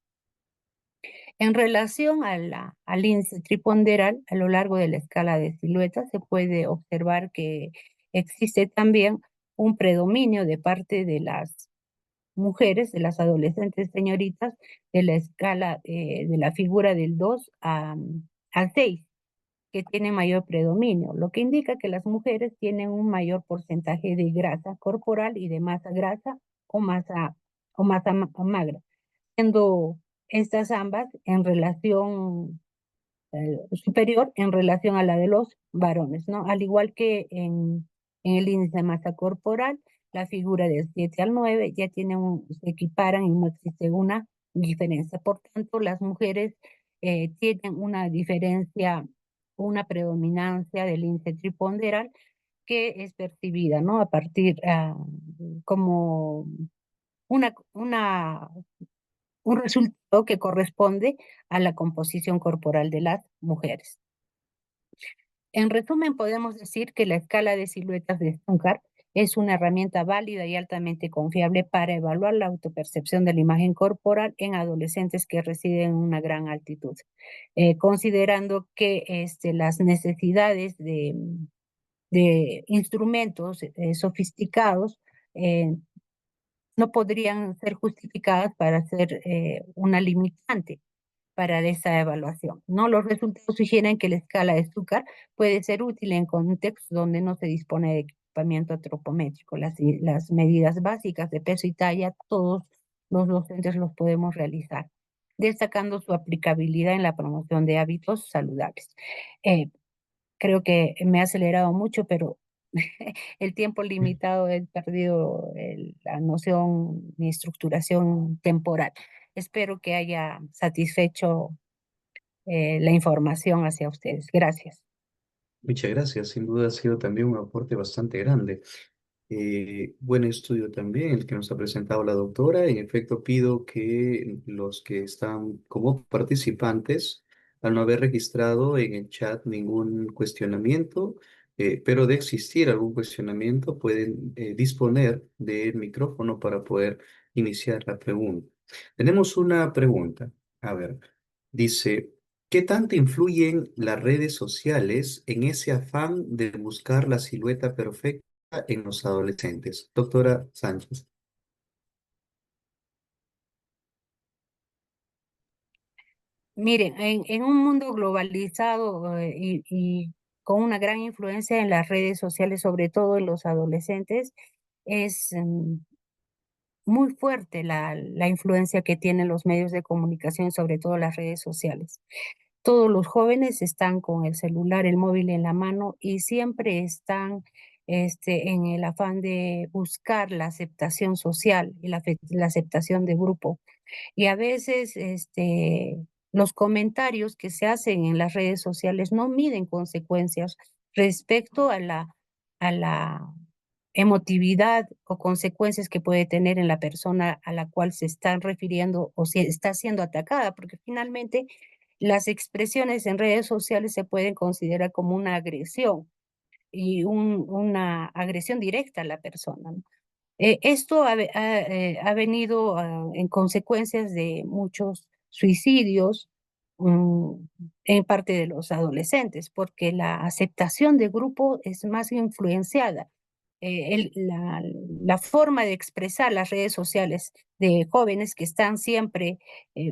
En relación al índice triponderal, a lo largo de la escala de siluetas se puede observar que existe también un predominio de parte de las mujeres, de las adolescentes señoritas, de la escala de la figura del 2 al 6, que tiene mayor predominio, lo que indica que las mujeres tienen un mayor porcentaje de grasa corporal y de masa grasa o masa magra, siendo estas ambas en relación superior en relación a la de los varones, ¿no? Al igual que en el índice de masa corporal, la figura del 7 al 9 ya se equiparan y no existe una diferencia. Por tanto, las mujeres tienen una diferencia, una predominancia del índice triponderal que es percibida, ¿no? A partir como una un resultado que corresponde a la composición corporal de las mujeres. En resumen, podemos decir que la escala de siluetas de Stuttgart es una herramienta válida y altamente confiable para evaluar la autopercepción de la imagen corporal en adolescentes que residen en una gran altitud, considerando que las necesidades de instrumentos sofisticados no podrían ser justificadas para ser una limitante para esa evaluación, ¿no? Los resultados sugieren que la escala de Zucker puede ser útil en contextos donde no se dispone de equipamiento antropométrico. Las medidas básicas de peso y talla, todos los docentes los podemos realizar, destacando su aplicabilidad en la promoción de hábitos saludables. Eh, Creo que me he acelerado mucho, pero el tiempo limitado he perdido la noción, mi estructuración temporal. Espero que haya satisfecho la información hacia ustedes. Gracias.
Muchas gracias, sin duda ha sido también un aporte bastante grande. Buen estudio también el que nos ha presentado la doctora. En efecto, pido que los que están como participantes, al no haber registrado en el chat ningún cuestionamiento, pero de existir algún cuestionamiento, pueden disponer del micrófono para poder iniciar la pregunta. Tenemos una pregunta. A ver, dice, ¿qué tanto influyen las redes sociales en ese afán de buscar la silueta perfecta en los adolescentes? Doctora Sánchez.
Miren, en un mundo globalizado y con una gran influencia en las redes sociales, sobre todo en los adolescentes, es muy fuerte la influencia que tienen los medios de comunicación, sobre todo las redes sociales. Todos los jóvenes están con el celular, el móvil en la mano y siempre están en el afán de buscar la aceptación social y la aceptación de grupo. Y a veces los comentarios que se hacen en las redes sociales no miden consecuencias respecto a la emotividad o consecuencias que puede tener en la persona a la cual se están refiriendo o si está siendo atacada, porque finalmente las expresiones en redes sociales se pueden considerar como una agresión y una agresión directa a la persona, ¿no? Esto ha venido en consecuencias de muchos suicidios mm, en parte de los adolescentes, porque la aceptación de grupo es más influenciada. La forma de expresar las redes sociales de jóvenes que están siempre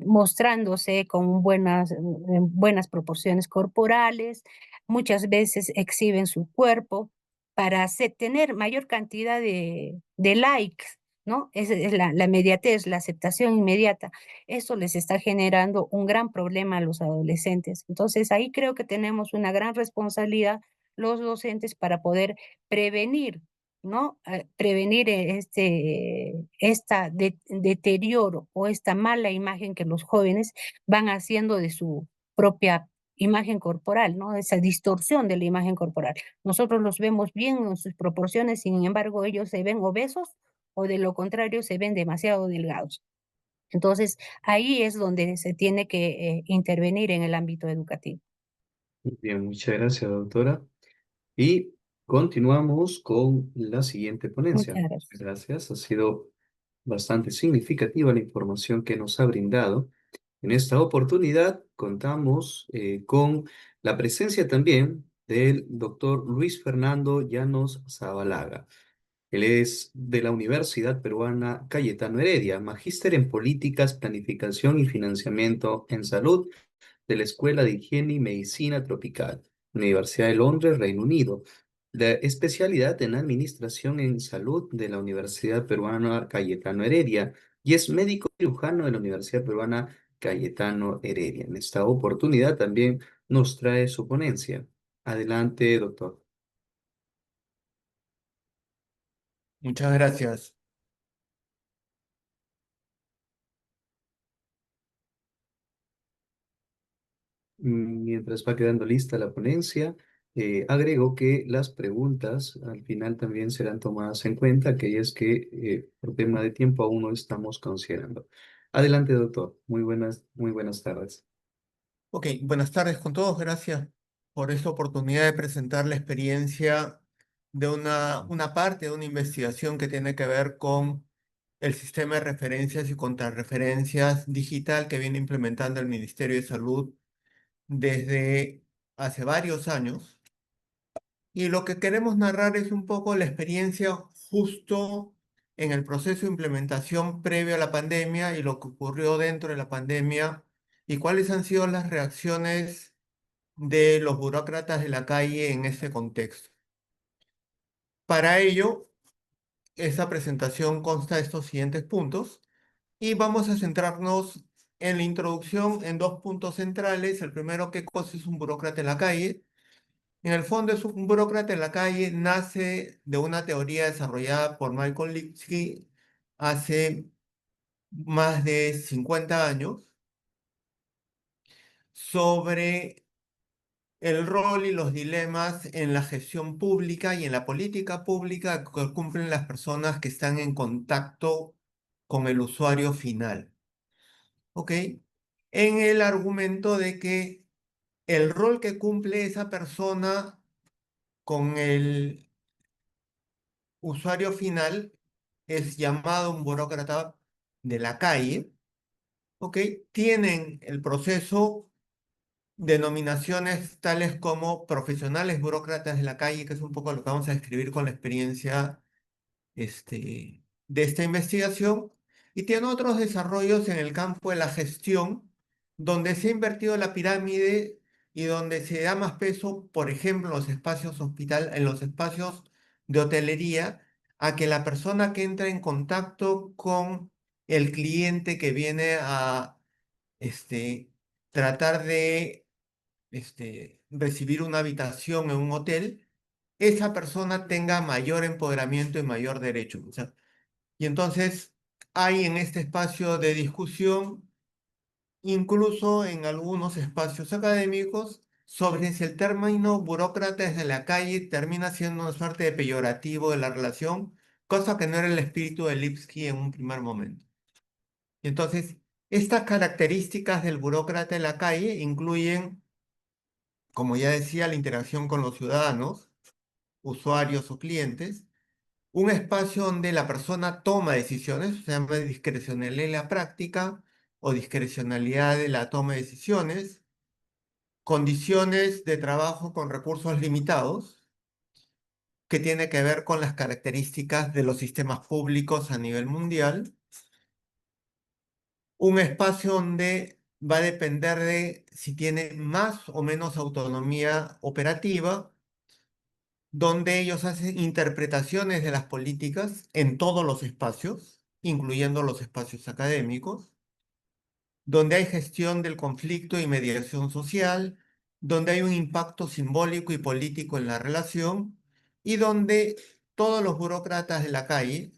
mostrándose con buenas proporciones corporales, muchas veces exhiben su cuerpo para tener mayor cantidad de likes, ¿no? Es la inmediatez, la aceptación inmediata. Eso les está generando un gran problema a los adolescentes. Entonces, ahí creo que tenemos una gran responsabilidad los docentes para poder prevenir ¿no? Prevenir deterioro o esta mala imagen que los jóvenes van haciendo de su propia imagen corporal, ¿no? Esa distorsión de la imagen corporal. Nosotros los vemos bien en sus proporciones, sin embargo, ellos se ven obesos o de lo contrario se ven demasiado delgados. Entonces, ahí es donde se tiene que intervenir en el ámbito educativo.
Muy bien, muchas gracias, doctora. Y continuamos con la siguiente ponencia.
Muchas gracias.
Gracias, ha sido bastante significativa la información que nos ha brindado. En esta oportunidad contamos con la presencia también del doctor Luis Fernando Llanos Zabalaga. Él es de la Universidad Peruana Cayetano Heredia, magíster en políticas, planificación y financiamiento en salud de la Escuela de Higiene y Medicina Tropical, Universidad de Londres, Reino Unido. De especialidad en Administración en Salud de la Universidad Peruana Cayetano Heredia y es médico cirujano de la Universidad Peruana Cayetano Heredia. En esta oportunidad también nos trae su ponencia. Adelante, doctor.
Muchas gracias.
Mientras va quedando lista la ponencia, agrego que las preguntas al final también serán tomadas en cuenta, aquellas que por tema de tiempo aún no estamos considerando. Adelante, doctor. Muy buenas tardes.
Ok, buenas tardes con todos. Gracias por esta oportunidad de presentar la experiencia de una parte de una investigación que tiene que ver con el sistema de referencias y contrarreferencias digital que viene implementando el Ministerio de Salud desde hace varios años. Y lo que queremos narrar es un poco la experiencia justo en el proceso de implementación previo a la pandemia y lo que ocurrió dentro de la pandemia y cuáles han sido las reacciones de los burócratas de la calle en ese contexto. Para ello, esta presentación consta de estos siguientes puntos y vamos a centrarnos en la introducción en dos puntos centrales. El primero, qué cosa es un burócrata en la calle. En el fondo es un burócrata en la calle, nace de una teoría desarrollada por Michael Lipsky hace más de 50 años sobre el rol y los dilemas en la gestión pública y en la política pública que cumplen las personas que están en contacto con el usuario final. ¿Ok? En el argumento de que el rol que cumple esa persona con el usuario final es llamado un burócrata de la calle, ¿ok? Tienen el proceso denominaciones tales como profesionales burócratas de la calle, que es un poco lo que vamos a describir con la experiencia de esta investigación, y tiene otros desarrollos en el campo de la gestión, donde se ha invertido la pirámide y donde se da más peso, por ejemplo, en los espacios en los espacios de hotelería, a que la persona que entra en contacto con el cliente que viene a tratar de recibir una habitación en un hotel, esa persona tenga mayor empoderamiento y mayor derecho. O sea, y entonces hay en este espacio de discusión, incluso en algunos espacios académicos, sobre si el término burócrata desde la calle termina siendo una suerte de peyorativo de la relación, cosa que no era el espíritu de Lipsky en un primer momento. Y entonces, estas características del burócrata en la calle incluyen, como ya decía, la interacción con los ciudadanos, usuarios o clientes, un espacio donde la persona toma decisiones, se llama discrecionalidad en la práctica o discrecionalidad de la toma de decisiones, condiciones de trabajo con recursos limitados, que tiene que ver con las características de los sistemas públicos a nivel mundial, un espacio donde va a depender de si tiene más o menos autonomía operativa, donde ellos hacen interpretaciones de las políticas en todos los espacios, incluyendo los espacios académicos, donde hay gestión del conflicto y mediación social, donde hay un impacto simbólico y político en la relación y donde todos los burócratas de la calle,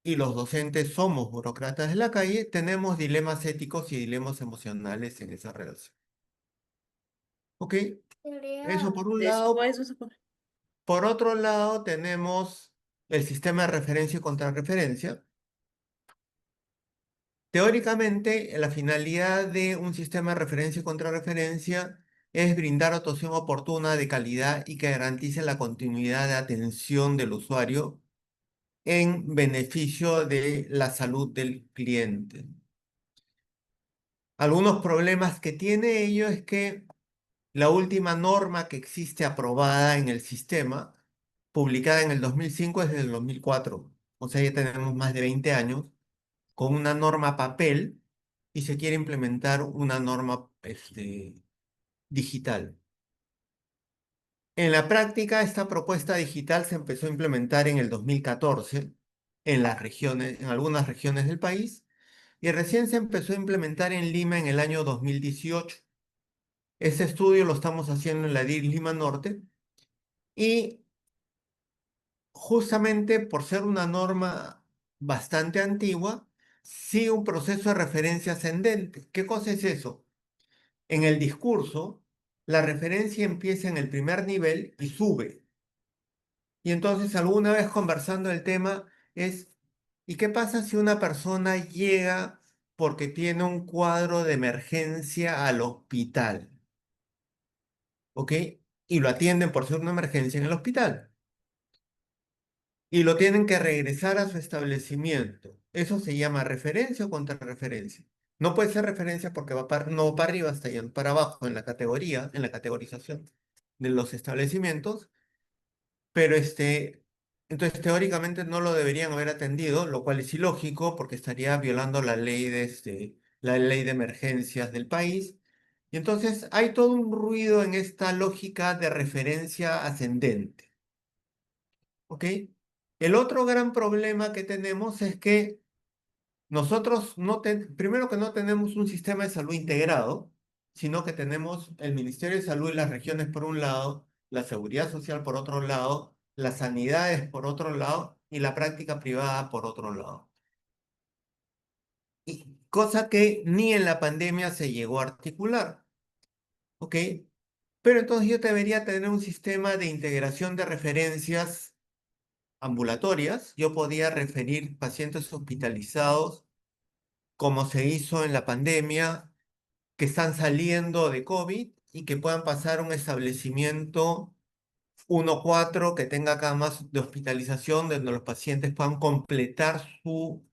y los docentes somos burócratas de la calle, tenemos dilemas éticos y dilemas emocionales en esa relación. ¿Ok? Eso por un lado. Por otro lado, tenemos el sistema de referencia y contrarreferencia. Teóricamente, la finalidad de un sistema de referencia y contrarreferencia es brindar atención oportuna, de calidad y que garantice la continuidad de atención del usuario en beneficio de la salud del cliente. Algunos problemas que tiene ello es que la última norma que existe aprobada en el sistema, publicada en el 2005, es del 2004. O sea, ya tenemos más de 20 años con una norma papel y se quiere implementar una norma digital. En la práctica, esta propuesta digital se empezó a implementar en el 2014 en las regiones, en algunas regiones del país, y recién se empezó a implementar en Lima en el año 2018. Este estudio lo estamos haciendo en la DIR Lima Norte y justamente por ser una norma bastante antigua, sigue un proceso de referencia ascendente. ¿Qué cosa es eso? En el discurso, la referencia empieza en el primer nivel y sube. Y entonces alguna vez conversando el tema es, ¿y qué pasa si una persona llega porque tiene un cuadro de emergencia al hospital? ¿Ok? Y lo atienden por ser una emergencia en el hospital. Y lo tienen que regresar a su establecimiento. Eso se llama referencia o contrarreferencia. No puede ser referencia porque va no para arriba, está yendo para abajo en la categoría, en la categorización de los establecimientos, pero entonces teóricamente no lo deberían haber atendido, lo cual es ilógico porque estaría violando la ley la ley de emergencias del país. Y entonces hay todo un ruido en esta lógica de referencia ascendente. ¿Ok? El otro gran problema que tenemos es que nosotros primero que no tenemos un sistema de salud integrado, sino que tenemos el Ministerio de Salud y las regiones por un lado, la Seguridad Social por otro lado, las sanidades por otro lado y la práctica privada por otro lado. Y cosa que ni en la pandemia se llegó a articular. ¿Ok? Pero entonces yo debería tener un sistema de integración de referencias ambulatorias. Yo podía referir pacientes hospitalizados como se hizo en la pandemia, que están saliendo de COVID y que puedan pasar a un establecimiento 1-4 que tenga camas de hospitalización donde los pacientes puedan completar su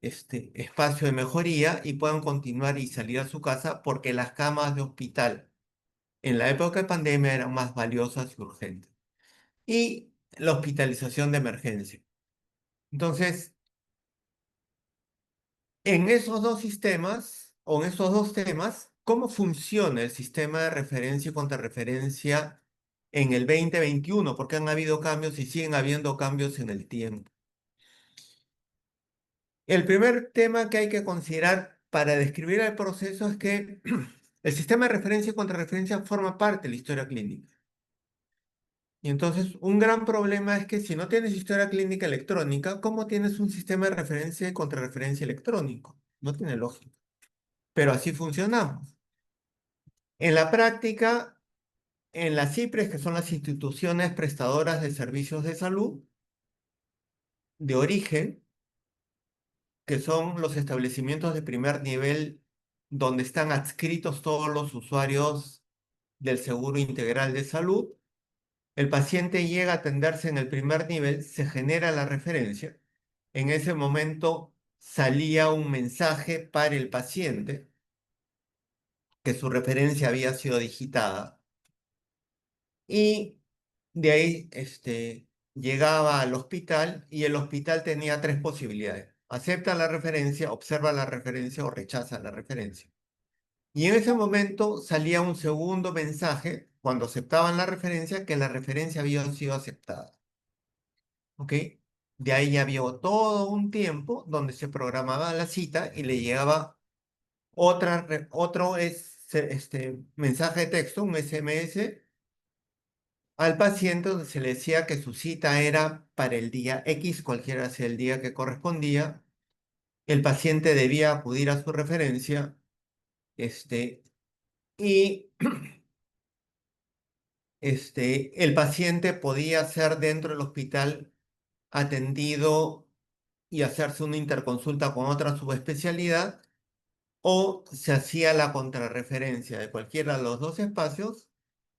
espacio de mejoría y puedan continuar y salir a su casa porque las camas de hospital en la época de pandemia eran más valiosas y urgentes. Y la hospitalización de emergencia. Entonces, en esos dos sistemas, o en esos dos temas, ¿cómo funciona el sistema de referencia y contrarreferencia en el 2021? Porque han habido cambios y siguen habiendo cambios en el tiempo. El primer tema que hay que considerar para describir el proceso es que el sistema de referencia y contrarreferencia forma parte de la historia clínica. Y entonces, un gran problema es que si no tienes historia clínica electrónica, ¿cómo tienes un sistema de referencia y contrarreferencia electrónico? No tiene lógica. Pero así funcionamos. En la práctica, en las IPRES, que son las instituciones prestadoras de servicios de salud de origen, que son los establecimientos de primer nivel donde están adscritos todos los usuarios del Seguro Integral de Salud, el paciente llega a atenderse en el primer nivel, se genera la referencia. En ese momento salía un mensaje para el paciente que su referencia había sido digitada. Y de ahí llegaba al hospital y el hospital tenía tres posibilidades. Acepta la referencia, observa la referencia o rechaza la referencia. Y en ese momento salía un segundo mensaje cuando aceptaban la referencia que la referencia había sido aceptada. ¿Ok? De ahí ya había todo un tiempo donde se programaba la cita y le llegaba otro mensaje de texto, un SMS, al paciente donde se le decía que su cita era para el día X, cualquiera sea el día que correspondía. El paciente debía acudir a su referencia, y el paciente podía ser dentro del hospital atendido y hacerse una interconsulta con otra subespecialidad, o se hacía la contrarreferencia de cualquiera de los dos espacios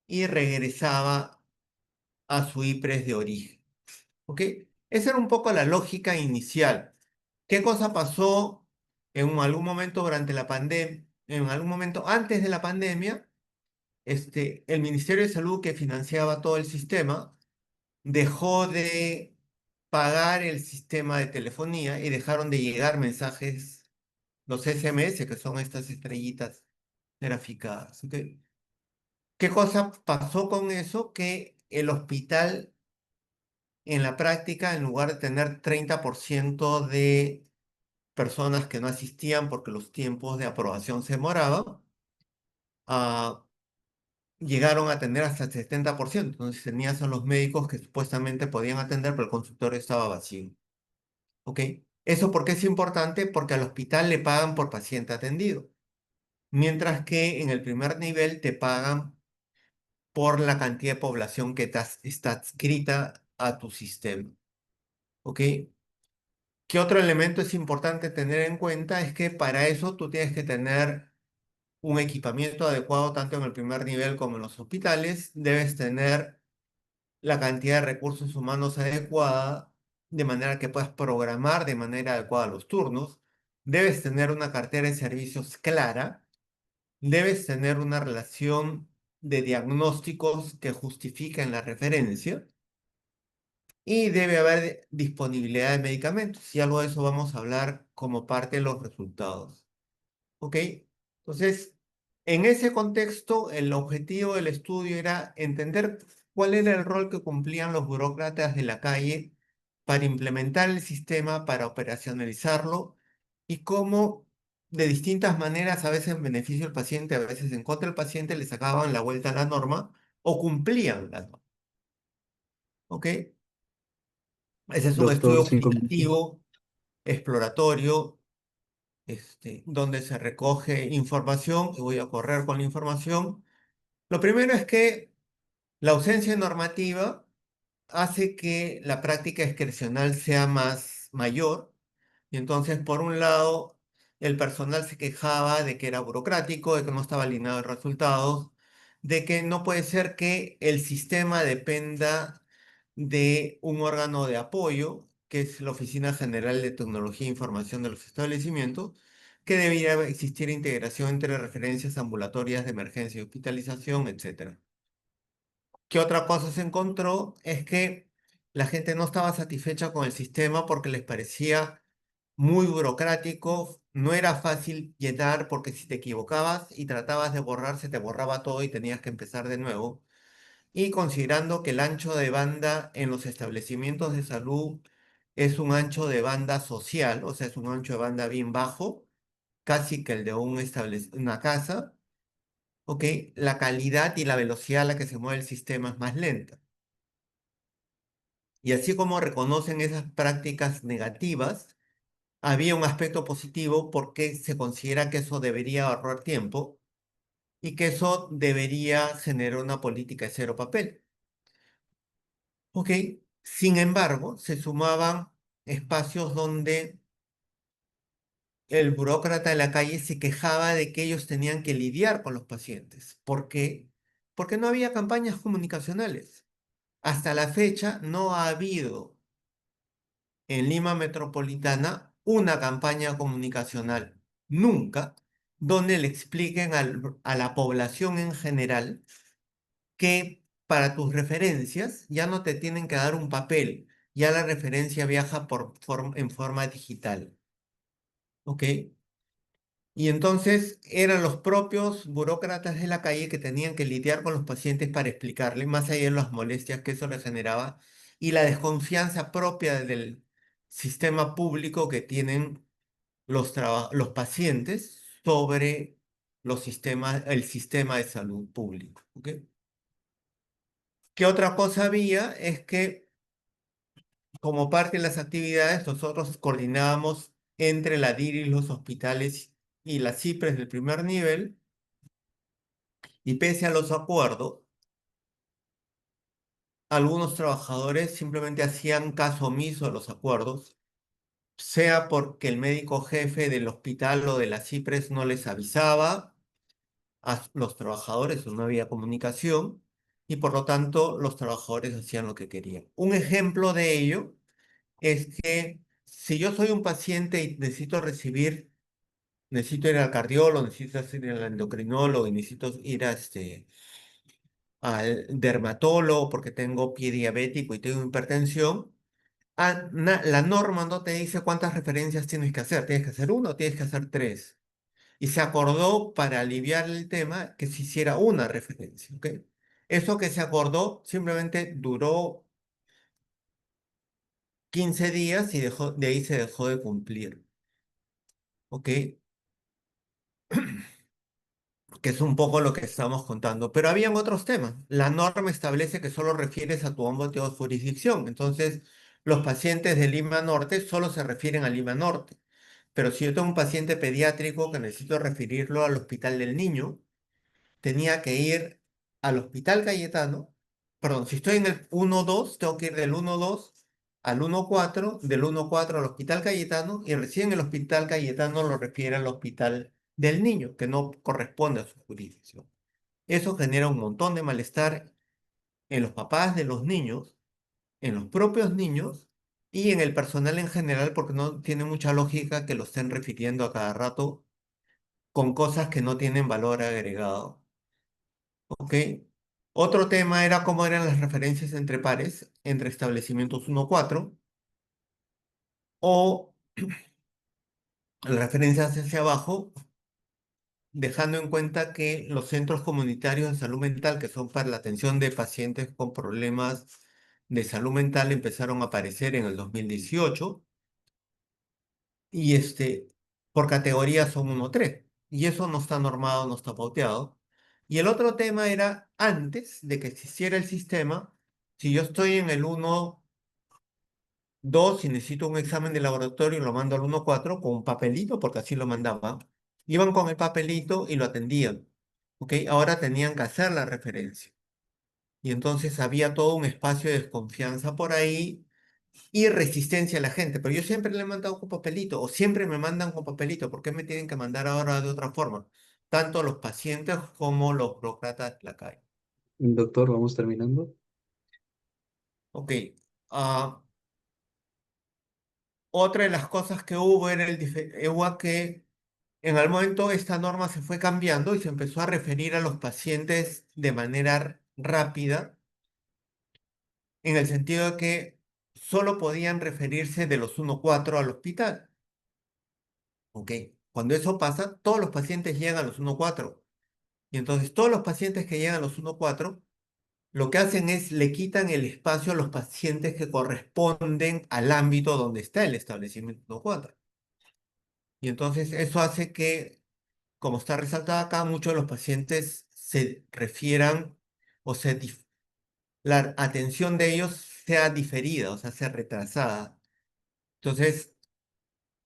y regresaba a su IPRES de origen. ¿Ok? Esa era un poco la lógica inicial. ¿Qué cosa pasó en algún momento durante la pandemia? En algún momento antes de la pandemia, el Ministerio de Salud, que financiaba todo el sistema, dejó de pagar el sistema de telefonía y dejaron de llegar mensajes, los SMS, que son estas estrellitas graficadas. ¿Ok? ¿Qué cosa pasó con eso? Que el hospital, en la práctica, en lugar de tener 30% de personas que no asistían porque los tiempos de aprobación se demoraban, ah, llegaron a atender hasta el 70%. Entonces tenías a los médicos que supuestamente podían atender, pero el consultorio estaba vacío. ¿Ok? ¿Eso por qué es importante? Porque al hospital le pagan por paciente atendido, mientras que en el primer nivel te pagan por la cantidad de población que está adscrita a tu sistema. ¿Ok? ¿Qué otro elemento es importante tener en cuenta? Es que para eso tú tienes que tener un equipamiento adecuado tanto en el primer nivel como en los hospitales. Debes tener la cantidad de recursos humanos adecuada, de manera que puedas programar de manera adecuada los turnos. Debes tener una cartera de servicios clara. Debes tener una relación de diagnósticos que justifiquen la referencia. Y debe haber disponibilidad de medicamentos. Y algo de eso vamos a hablar como parte de los resultados. ¿Ok? Entonces, en ese contexto, el objetivo del estudio era entender cuál era el rol que cumplían los burócratas de la calle para implementar el sistema, para operacionalizarlo, y cómo de distintas maneras, a veces en beneficio del paciente, a veces en contra del paciente, le sacaban la vuelta a la norma o cumplían la norma. ¿Ok? Ese es un
Doctor,
estudio
5 minutos.
cualitativo, exploratorio, donde se recoge información, y voy a correr con la información. Lo primero es que la ausencia normativa hace que la práctica discrecional sea mayor, y entonces, por un lado, el personal se quejaba de que era burocrático, de que no estaba alineado en resultados, de que no puede ser que el sistema dependa de un órgano de apoyo, que es la Oficina General de Tecnología e Información de los establecimientos, que debería existir integración entre referencias ambulatorias de emergencia y hospitalización, etc. ¿Qué otra cosa se encontró? Es que la gente no estaba satisfecha con el sistema porque les parecía muy burocrático, no era fácil llenar porque si te equivocabas y tratabas de borrar, se te borraba todo y tenías que empezar de nuevo. Y considerando que el ancho de banda en los establecimientos de salud es un ancho de banda social, o sea, es un ancho de banda bien bajo, casi que el de una casa, ¿ok? La calidad y la velocidad a la que se mueve el sistema es más lenta. Y así como reconocen esas prácticas negativas, había un aspecto positivo porque se considera que eso debería ahorrar tiempo y que eso debería generar una política de cero papel. ¿Ok? Sin embargo, se sumaban espacios donde el burócrata de la calle se quejaba de que ellos tenían que lidiar con los pacientes. ¿Por qué? Porque no había campañas comunicacionales. Hasta la fecha no ha habido en Lima Metropolitana una campaña comunicacional, nunca, donde le expliquen a la población en general que para tus referencias ya no te tienen que dar un papel, ya la referencia viaja en forma digital. ¿Ok? Y entonces eran los propios burócratas de la calle que tenían que lidiar con los pacientes para explicarles, más allá de las molestias que eso les generaba y la desconfianza propia del sistema público que tienen los pacientes sobre el sistema de salud público. ¿Ok? ¿Qué otra cosa había? Es que como parte de las actividades, nosotros coordinábamos entre la DIR y los hospitales y las CIPRES del primer nivel, y pese a los acuerdos, algunos trabajadores simplemente hacían caso omiso a los acuerdos, sea porque el médico jefe del hospital o de la CIPRES no les avisaba a los trabajadores o no había comunicación, y por lo tanto los trabajadores hacían lo que querían. Un ejemplo de ello es que si yo soy un paciente y necesito ir al cardiólogo, necesito ir al endocrinólogo y necesito ir al dermatólogo porque tengo pie diabético y tengo hipertensión, la norma no te dice cuántas referencias tienes que hacer. Tienes que hacer uno o tienes que hacer tres. Y se acordó para aliviar el tema que se hiciera una referencia, ¿ok? Eso que se acordó simplemente duró 15 días y de ahí se dejó de cumplir, ¿ok? Que es un poco lo que estamos contando. Pero habían otros temas. La norma establece que solo refieres a tu ámbito de jurisdicción. Entonces, los pacientes de Lima Norte solo se refieren a Lima Norte. Pero si yo tengo un paciente pediátrico que necesito referirlo al Hospital del Niño, tenía que ir al Hospital Cayetano. Perdón, si estoy en el 1-2, tengo que ir del 1-2 al 1-4, del 1-4 al Hospital Cayetano, y recién el Hospital Cayetano lo refiere al Hospital del Niño, que no corresponde a su jurisdicción. Eso genera un montón de malestar en los papás de los niños, en los propios niños y en el personal en general, porque no tiene mucha lógica que lo estén refiriendo a cada rato con cosas que no tienen valor agregado. ¿Ok? Otro tema era cómo eran las referencias entre pares, entre establecimientos 1-4 o las referencias hacia abajo, dejando en cuenta que los centros comunitarios de salud mental, que son para la atención de pacientes con problemas de salud mental, empezaron a aparecer en el 2018, y por categoría son 1-3, y eso no está normado, no está pauteado. Y el otro tema era, antes de que existiera el sistema, si yo estoy en el 1-2 y necesito un examen de laboratorio, lo mando al 1-4 con un papelito, porque así lo mandaba. Iban con el papelito y lo atendían. ¿Ok? Ahora tenían que hacer la referencia. Y entonces había todo un espacio de desconfianza por ahí y resistencia a la gente. Pero yo siempre le he mandado con papelito, o siempre me mandan con papelito. ¿Por qué me tienen que mandar ahora de otra forma? Tanto los pacientes como los burócratas de la calle.
Doctor, vamos terminando.
Ok. ah, Otra de las cosas que hubo era hubo que en algún momento esta norma se fue cambiando y se empezó a referir a los pacientes de manera rápida, en el sentido de que solo podían referirse de los 1-4 al hospital. ¿Ok? Cuando eso pasa, todos los pacientes llegan a los 1-4. Y entonces todos los pacientes que llegan a los 1-4, lo que hacen es le quitan el espacio a los pacientes que corresponden al ámbito donde está el establecimiento 1-4. Y entonces eso hace que, como está resaltado acá, muchos de los pacientes se refieran o la atención de ellos sea diferida, o sea, sea retrasada. Entonces,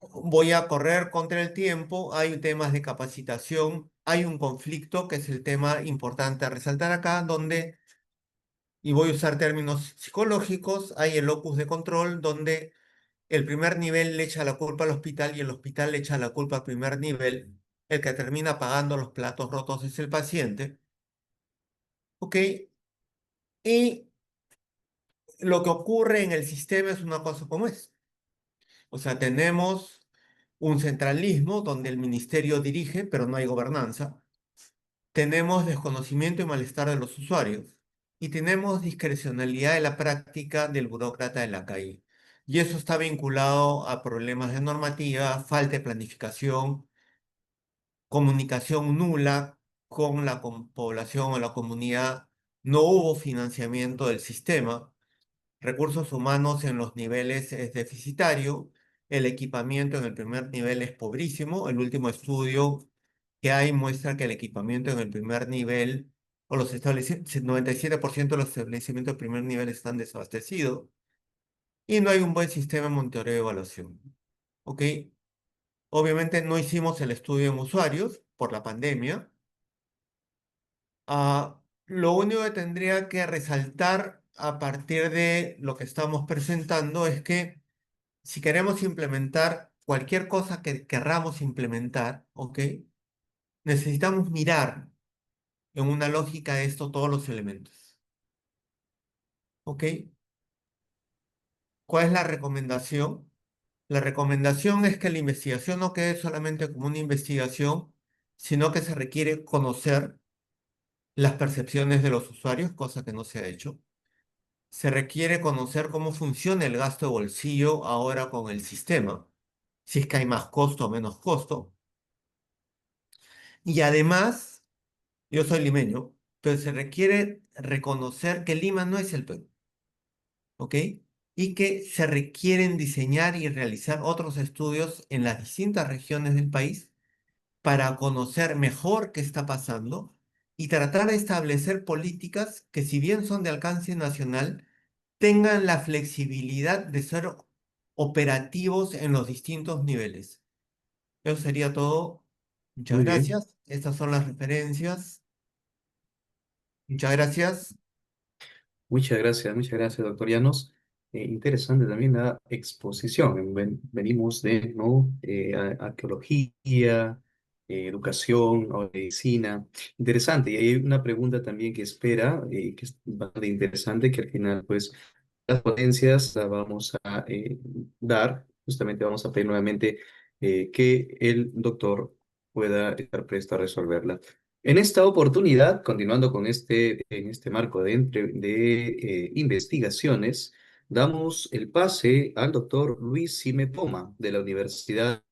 voy a correr contra el tiempo, hay temas de capacitación, hay un conflicto que es el tema importante a resaltar acá, donde, y voy a usar términos psicológicos, hay el locus de control, donde el primer nivel le echa la culpa al hospital y el hospital le echa la culpa al primer nivel. El que termina pagando los platos rotos es el paciente. ¿Ok? Y lo que ocurre en el sistema es una cosa como es. O sea, tenemos un centralismo donde el ministerio dirige, pero no hay gobernanza. Tenemos desconocimiento y malestar de los usuarios. Y tenemos discrecionalidad de la práctica del burócrata de la calle. Y eso está vinculado a problemas de normativa, falta de planificación, comunicación nula con la población o la comunidad. No hubo financiamiento del sistema. Recursos humanos en los niveles es deficitario, el equipamiento en el primer nivel es pobrísimo. El último estudio que hay muestra que el equipamiento en el primer nivel o 97% de los establecimientos de primer nivel están desabastecidos y no hay un buen sistema de monitoreo y evaluación. ¿Ok? Obviamente no hicimos el estudio en usuarios por la pandemia. Lo único que tendría que resaltar a partir de lo que estamos presentando es que si queremos implementar cualquier cosa que querramos implementar, ¿ok? Necesitamos mirar en una lógica de esto todos los elementos, ¿ok? ¿Cuál es la recomendación? La recomendación es que la investigación no quede solamente como una investigación, sino que se requiere conocer las percepciones de los usuarios, cosa que no se ha hecho. Se requiere conocer cómo funciona el gasto de bolsillo ahora con el sistema, si es que hay más costo o menos costo. Y además, yo soy limeño, pero se requiere reconocer que Lima no es el Perú, ¿ok? Y que se requieren diseñar y realizar otros estudios en las distintas regiones del país para conocer mejor qué está pasando y tratar de establecer políticas que, si bien son de alcance nacional, tengan la flexibilidad de ser operativos en los distintos niveles. Eso sería todo. Muchas
Muy bien.
gracias. Estas son las referencias. Muchas gracias.
Muchas gracias, doctor Llanos. Interesante también la exposición. Venimos de, ¿no? Arqueología, educación, o medicina. Interesante. Y hay una pregunta también que espera, que es bastante interesante, que al final, pues, las ponencias las vamos a dar. Justamente vamos a pedir nuevamente que el doctor pueda estar presto a resolverla. En esta oportunidad, continuando con en este marco de investigaciones, damos el pase al doctor Luis Sime Poma de la Universidad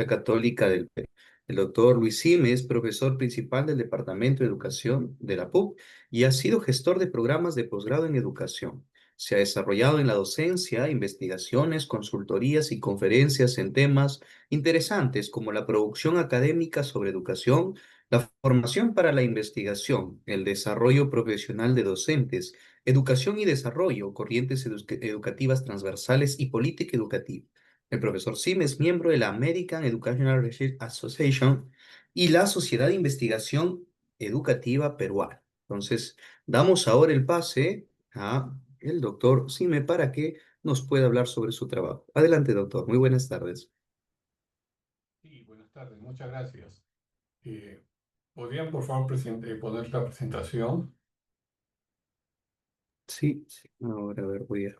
Católica del Perú. El doctor Luis Sime es profesor principal del Departamento de Educación de la PUC y ha sido gestor de programas de posgrado en educación. Se ha desarrollado en la docencia, investigaciones, consultorías y conferencias en temas interesantes como la producción académica sobre educación, la formación para la investigación, el desarrollo profesional de docentes, educación y desarrollo, corrientes educativas transversales y política educativa. El profesor Sim es miembro de la American Educational Research Association y la Sociedad de Investigación Educativa Peruana. Entonces, damos ahora el pase a el doctor Sime para que nos pueda hablar sobre su trabajo. Adelante, doctor. Muy buenas tardes.
Sí, buenas tardes, muchas gracias. Eh, ¿Podrían, por favor, poner la presentación?
Sí, sí. Ahora, a ver, voy a...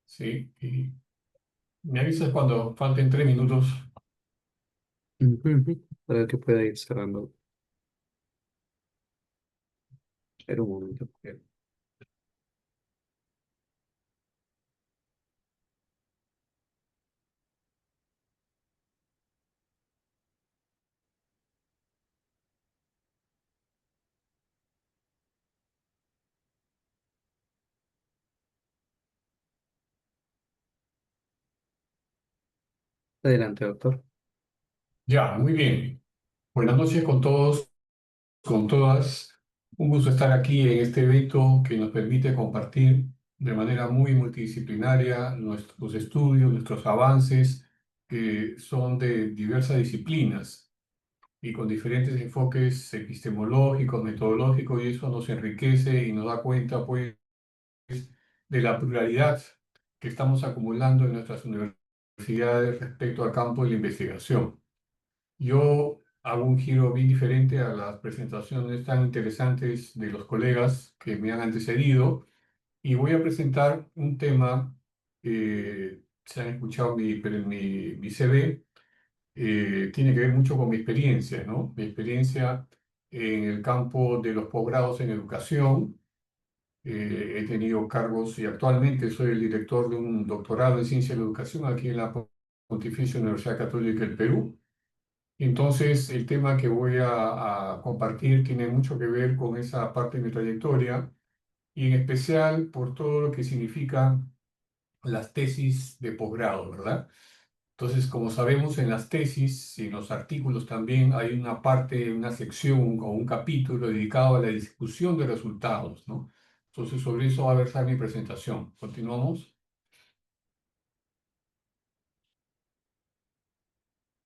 Sí, y me avisas cuando falten 3 minutos.
Ujú, ujú, para que pueda ir cerrando. Espera un momento. Adelante, doctor.
Ya, muy bien. Buenas noches con todos, con todas. Un gusto estar aquí en este evento que nos permite compartir de manera muy multidisciplinaria nuestros estudios, nuestros avances, que son de diversas disciplinas y con diferentes enfoques epistemológicos, metodológicos, y eso nos enriquece y nos da cuenta, pues, de la pluralidad que estamos acumulando en nuestras universidades respecto al campo de la investigación. Yo hago un giro bien diferente a las presentaciones tan interesantes de los colegas que me han antecedido y voy a presentar un tema, se han escuchado mi CV, tiene que ver mucho con mi experiencia, ¿no? Mi experiencia en el campo de los posgrados en educación. He tenido cargos y actualmente soy el director de un doctorado en ciencia de la educación aquí en la Pontificia Universidad Católica del Perú. Entonces, el tema que voy a compartir tiene mucho que ver con esa parte de mi trayectoria y en especial por todo lo que significan las tesis de posgrado, ¿verdad? Entonces, como sabemos, en las tesis y en los artículos también hay una parte, una sección o un capítulo dedicado a la discusión de resultados, ¿no? Entonces, sobre eso va a versar mi presentación. ¿Continuamos?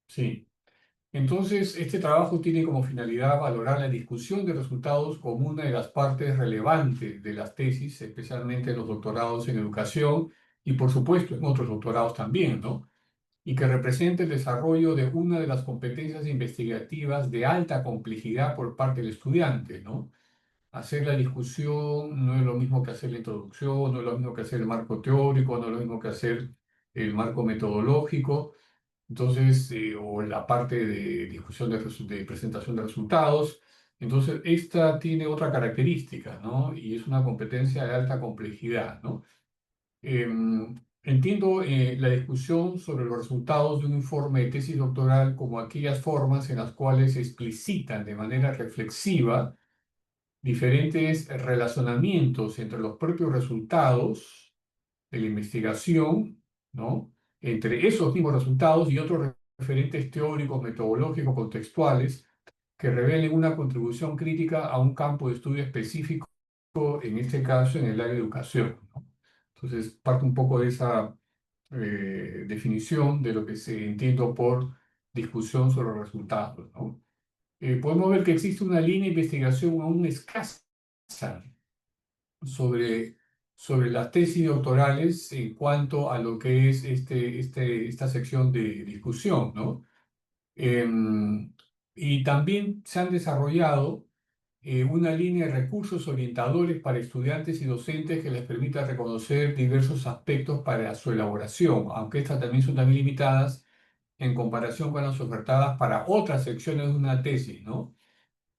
Sí. Entonces, este trabajo tiene como finalidad valorar la discusión de resultados como una de las partes relevantes de las tesis, especialmente en los doctorados en educación y, por supuesto, en otros doctorados también, ¿no? Y que represente el desarrollo de una de las competencias investigativas de alta complejidad por parte del estudiante, ¿no? Hacer la discusión no es lo mismo que hacer la introducción, no es lo mismo que hacer el marco teórico, no es lo mismo que hacer el marco metodológico. Entonces, o la parte de discusión de presentación de resultados. Entonces, esta tiene otra característica, ¿no? Y es una competencia de alta complejidad, ¿no? Entiendo la discusión sobre los resultados de un informe de tesis doctoral como aquellas formas en las cuales se explicitan de manera reflexiva diferentes relacionamientos entre los propios resultados de la investigación, ¿no? Entre esos mismos resultados y otros referentes teóricos, metodológicos, contextuales, que revelen una contribución crítica a un campo de estudio específico, en este caso en el área de educación, ¿no? Entonces, parte un poco de esa definición de lo que se entiende por discusión sobre los resultados, ¿no? Podemos ver que existe una línea de investigación aún escasa sobre, sobre las tesis doctorales en cuanto a lo que es esta sección de discusión, ¿no? Y también se han desarrollado una línea de recursos orientadores para estudiantes y docentes que les permita reconocer diversos aspectos para su elaboración, aunque estas también son también limitadas en comparación con las ofertadas para otras secciones de una tesis, ¿no?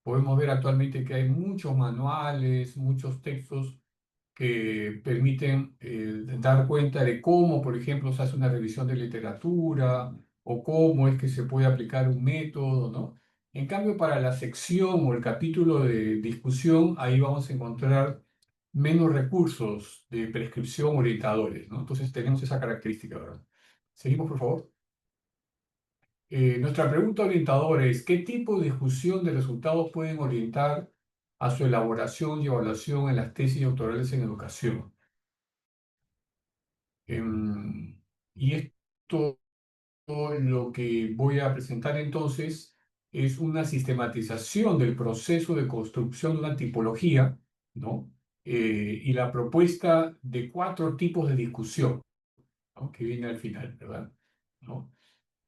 Podemos ver actualmente que hay muchos manuales, muchos textos que permiten dar cuenta de cómo, por ejemplo, se hace una revisión de literatura o cómo es que se puede aplicar un método, ¿no? En cambio, para la sección o el capítulo de discusión, ahí vamos a encontrar menos recursos de prescripción orientadores, ¿no? Entonces tenemos esa característica, ¿verdad? Seguimos, por favor. Nuestra pregunta orientadora es, ¿qué tipo de discusión de resultados pueden orientar a su elaboración y evaluación en las tesis doctorales en educación? Y esto lo que voy a presentar entonces es una sistematización del proceso de construcción de una tipología, ¿no? Y la propuesta de 4 tipos de discusión, ¿no? Que viene al final, ¿verdad? ¿No?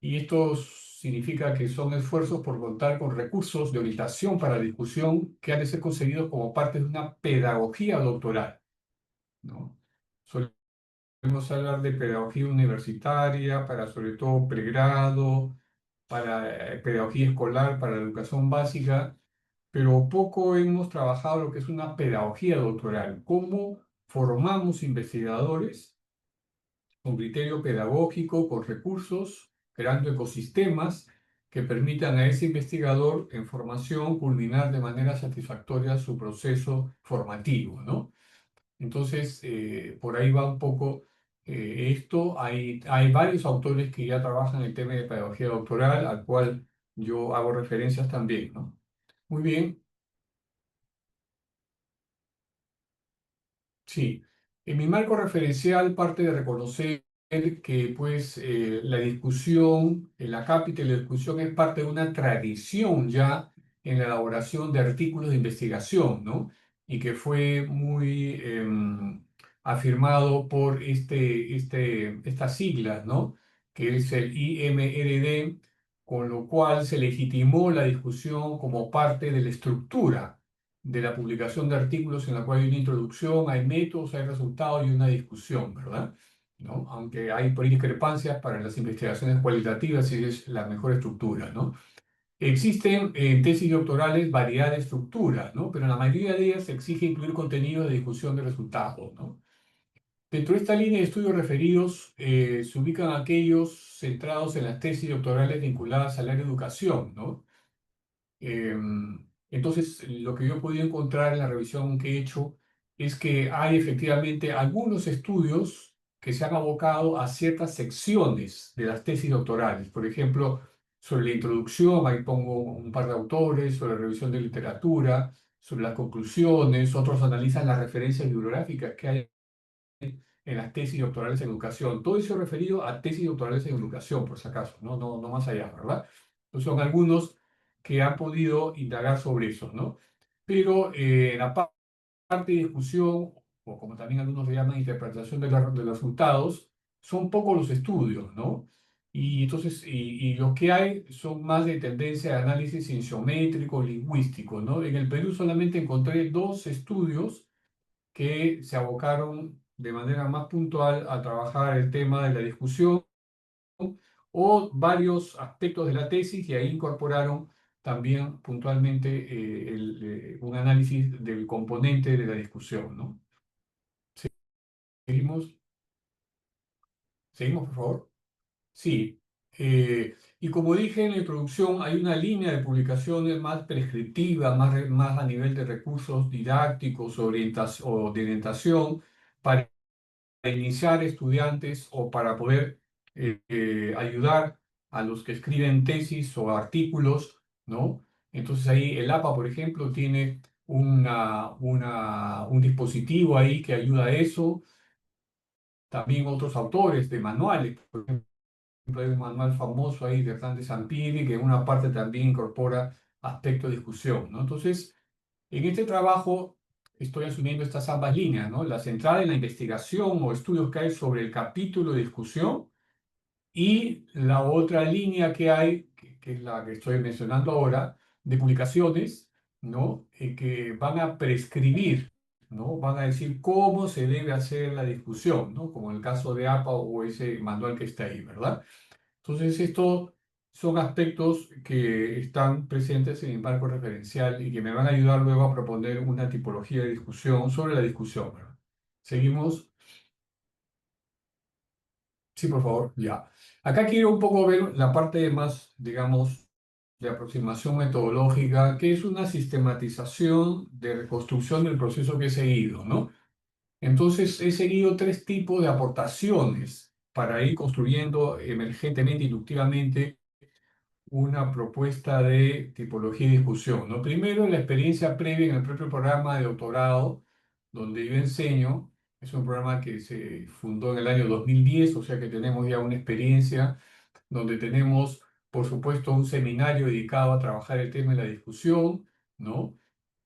Y esto significa que son esfuerzos por contar con recursos de orientación para la discusión que han de ser concebidos como parte de una pedagogía doctoral, ¿no? Podemos hablar de pedagogía universitaria, para sobre todo pregrado, para pedagogía escolar, para la educación básica, pero poco hemos trabajado lo que es una pedagogía doctoral, cómo formamos investigadores con criterio pedagógico, con recursos, creando ecosistemas que permitan a ese investigador en formación culminar de manera satisfactoria su proceso formativo, ¿no? Entonces, por ahí va un poco esto. Hay varios autores que ya trabajan el tema de pedagogía doctoral, al cual yo hago referencias también, ¿no? Muy bien, sí. En mi marco referencial parte de reconocer que pues la discusión, la cápita de la discusión es parte de una tradición ya en la elaboración de artículos de investigación, ¿no? Y que fue muy afirmado por estas siglas, ¿no? Que es el IMRD, con lo cual se legitimó la discusión como parte de la estructura de la publicación de artículos en la cual hay una introducción, hay métodos, hay resultados y una discusión, ¿verdad? ¿No? Aunque hay por ahí discrepancias para las investigaciones cualitativas y es la mejor estructura, ¿no? Existen en tesis doctorales variedad de estructuras, ¿no? Pero en la mayoría de ellas se exige incluir contenido de discusión de resultados, ¿no? Dentro de esta línea de estudios referidos se ubican aquellos centrados en las tesis doctorales vinculadas al área de educación, ¿no? Entonces, lo que yo he podido encontrar en la revisión que he hecho es que hay efectivamente algunos estudios que se han abocado a ciertas secciones de las tesis doctorales. Por ejemplo, sobre la introducción, ahí pongo un par de autores, sobre la revisión de literatura, sobre las conclusiones, otros analizan las referencias bibliográficas que hay en las tesis doctorales en educación. Todo eso referido a tesis doctorales en educación, por si acaso, no más allá, ¿verdad? Entonces son algunos que han podido indagar sobre eso, ¿no? Pero la parte de discusión, o como también algunos le llaman interpretación de los resultados, son pocos los estudios, ¿no? Y entonces, y lo que hay son más de tendencia de análisis cienciométrico, lingüístico, ¿no? En el Perú solamente encontré 2 estudios que se abocaron de manera más puntual a trabajar el tema de la discusión o varios aspectos de la tesis y ahí incorporaron también puntualmente un análisis del componente de la discusión, ¿no? ¿Seguimos? ¿Seguimos, por favor? Sí. Y como dije en la introducción, hay una línea de publicaciones más prescriptiva, más a nivel de recursos didácticos o de orientación para iniciar estudiantes o para poder ayudar a los que escriben tesis o artículos, ¿no? Entonces ahí el APA, por ejemplo, tiene un dispositivo ahí que ayuda a eso. También otros autores de manuales, por ejemplo, hay un manual famoso ahí de Hernández Sampieri que en una parte también incorpora aspectos de discusión, ¿no? Entonces, en este trabajo estoy asumiendo estas ambas líneas, ¿no? La centrada en la investigación o estudios que hay sobre el capítulo de discusión y la otra línea que hay, que es la que estoy mencionando ahora, de publicaciones, ¿no? Que van a prescribir, ¿no? Van a decir cómo se debe hacer la discusión, ¿no? Como en el caso de APA o ese manual que está ahí, ¿verdad? Entonces, estos son aspectos que están presentes en el marco referencial y que me van a ayudar luego a proponer una tipología de discusión sobre la discusión, ¿verdad? Seguimos. Sí, por favor, ya. Acá quiero un poco ver la parte más, digamos, de aproximación metodológica, que es una sistematización de reconstrucción del proceso que he seguido, ¿no? Entonces, he seguido 3 tipos de aportaciones para ir construyendo emergentemente, inductivamente, una propuesta de tipología y discusión, ¿no? Primero, la experiencia previa en el propio programa de doctorado, donde yo enseño. Es un programa que se fundó en el año 2010, o sea que tenemos ya una experiencia donde tenemos, por supuesto, un seminario dedicado a trabajar el tema de la discusión, ¿no?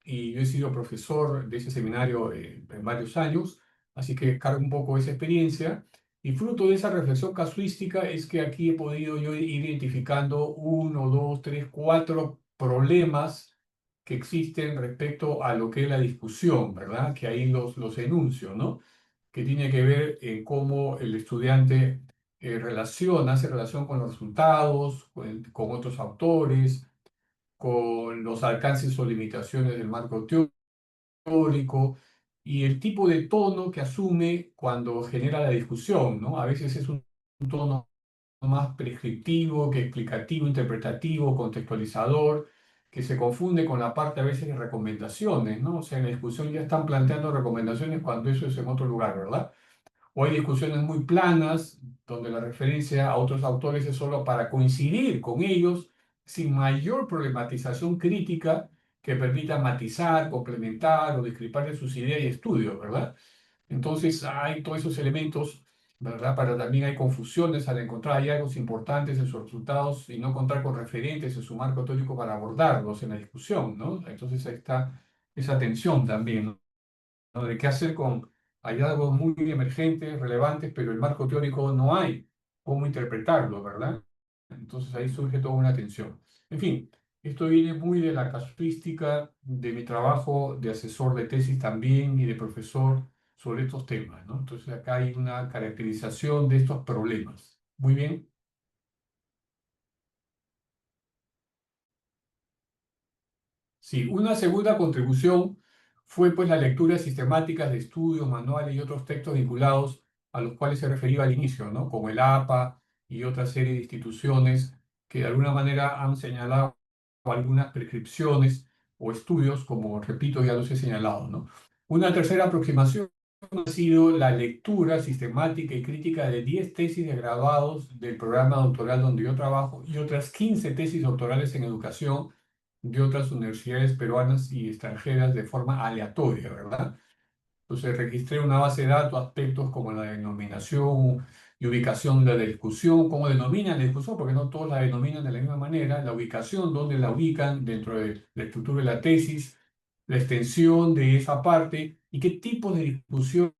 Y yo he sido profesor de ese seminario en varios años, así que cargo un poco esa experiencia. Y fruto de esa reflexión casuística es que aquí he podido yo ir identificando 1, 2, 3, 4 problemas que existen respecto a lo que es la discusión, ¿verdad? Que ahí los enuncio, ¿no? Que tiene que ver en cómo el estudiante hace relación con los resultados, con otros autores, con los alcances o limitaciones del marco teórico y el tipo de tono que asume cuando genera la discusión, ¿no? A veces es un tono más prescriptivo que explicativo, interpretativo, contextualizador, que se confunde con la parte a veces de recomendaciones, ¿no? O sea, en la discusión ya están planteando recomendaciones cuando eso es en otro lugar, ¿verdad? O hay discusiones muy planas, donde la referencia a otros autores es solo para coincidir con ellos, sin mayor problematización crítica que permita matizar, complementar o discrepar de sus ideas y estudios, ¿verdad? Entonces hay todos esos elementos, ¿verdad? Pero también hay confusiones al encontrar hallazgos importantes en sus resultados y no contar con referentes en su marco teórico para abordarlos en la discusión, ¿no? Entonces ahí está esa tensión también, ¿no? De qué hacer con hallazgos muy emergentes, relevantes, pero el marco teórico no hay cómo interpretarlo, ¿verdad? Entonces ahí surge toda una tensión. En fin, esto viene muy de la casuística de mi trabajo de asesor de tesis también y de profesor sobre estos temas, ¿no? Entonces acá hay una caracterización de estos problemas. Muy bien. Sí, una segunda contribución fue pues la lectura de sistemáticas de estudios, manuales y otros textos vinculados a los cuales se refería al inicio, ¿no? Como el APA y otra serie de instituciones que de alguna manera han señalado algunas prescripciones o estudios, como repito, ya los he señalado, ¿no? Una tercera aproximación ha sido la lectura sistemática y crítica de 10 tesis de graduados del programa doctoral donde yo trabajo y otras 15 tesis doctorales en educación de otras universidades peruanas y extranjeras de forma aleatoria, ¿verdad? Entonces registré una base de datos, aspectos como la denominación y ubicación de la discusión, cómo denominan la discusión, porque no todos la denominan de la misma manera, la ubicación, dónde la ubican dentro de la estructura de la tesis, la extensión de esa parte y qué tipos de discusión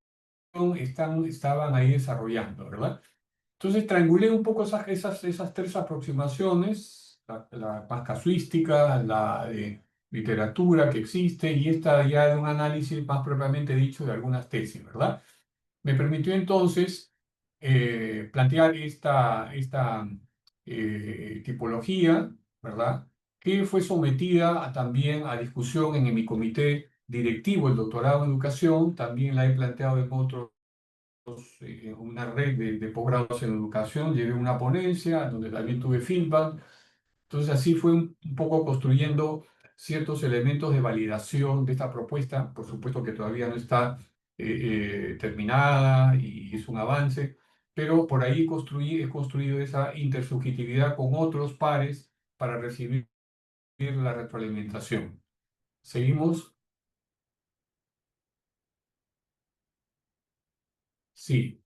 estaban ahí desarrollando, ¿verdad? Entonces triangulé un poco esas tres aproximaciones, la más casuística, la de literatura que existe y esta ya de un análisis más propiamente dicho de algunas tesis, ¿verdad? Me permitió entonces plantear esta tipología, ¿verdad? Que fue sometida también a discusión en mi comité directivo, el doctorado en educación, también la he planteado en otros una red de posgrados en educación, llevé una ponencia donde también tuve feedback. Entonces así fue un poco construyendo ciertos elementos de validación de esta propuesta, por supuesto que todavía no está terminada y es un avance, pero por ahí he construido esa intersubjetividad con otros pares para recibir la retroalimentación. Seguimos. Sí,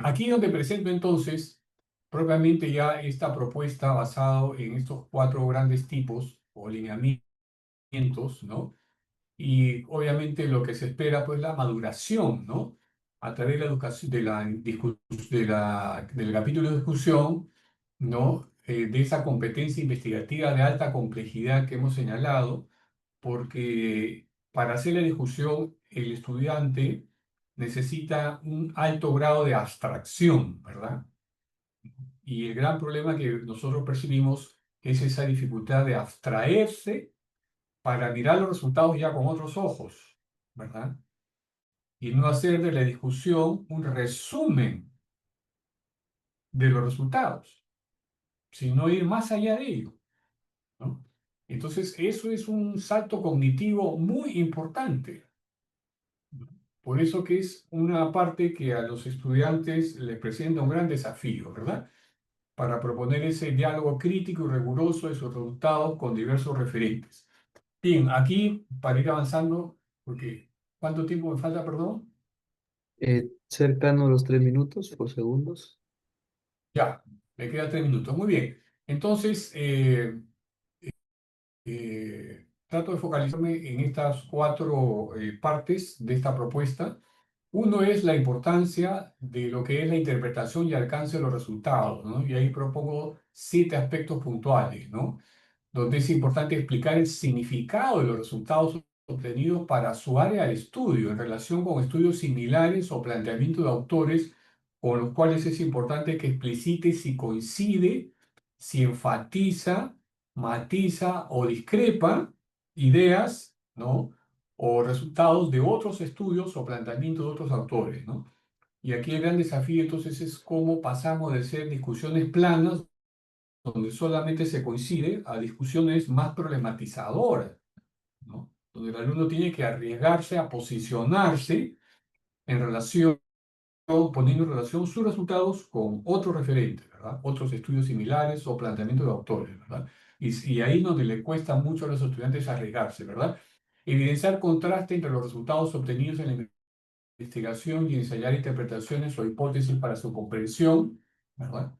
aquí donde presento entonces propiamente ya esta propuesta basado en estos cuatro grandes tipos o lineamientos, ¿no? Y obviamente lo que se espera pues la maduración, ¿no? A través de la educación, del capítulo de discusión, ¿no? De esa competencia investigativa de alta complejidad que hemos señalado porque para hacer la discusión el estudiante necesita un alto grado de abstracción, ¿verdad? Y el gran problema que nosotros percibimos es esa dificultad de abstraerse para mirar los resultados ya con otros ojos, ¿verdad? Y no hacer de la discusión un resumen de los resultados, sino ir más allá de ello, ¿no? Entonces, eso es un salto cognitivo muy importante. Por eso que es una parte que a los estudiantes les presenta un gran desafío, ¿verdad? Para proponer ese diálogo crítico y riguroso de sus resultados con diversos referentes. Bien, aquí para ir avanzando, porque ¿cuánto tiempo me falta, perdón?
Cercano a los 3 minutos por segundos.
Ya, me quedan 3 minutos. Muy bien. Entonces, trato de focalizarme en estas cuatro partes de esta propuesta. Uno es la importancia de lo que es la interpretación y alcance de los resultados, ¿no? Y ahí propongo 7 aspectos puntuales, ¿no? Donde es importante explicar el significado de los resultados obtenidos para su área de estudio en relación con estudios similares o planteamientos de autores con los cuales es importante que explicite si coincide, si enfatiza, matiza o discrepa ideas, ¿no? O resultados de otros estudios o planteamientos de otros autores, ¿no? Y aquí el gran desafío entonces es cómo pasamos de ser discusiones planas, donde solamente se coincide, a discusiones más problematizadoras, ¿no? Donde el alumno tiene que arriesgarse a posicionarse en relación, poniendo en relación sus resultados con otros referentes, ¿verdad? Otros estudios similares o planteamientos de autores, ¿verdad? Y ahí es donde le cuesta mucho a los estudiantes arriesgarse, ¿verdad? Evidenciar contraste entre los resultados obtenidos en la investigación y ensayar interpretaciones o hipótesis para su comprensión, ¿verdad?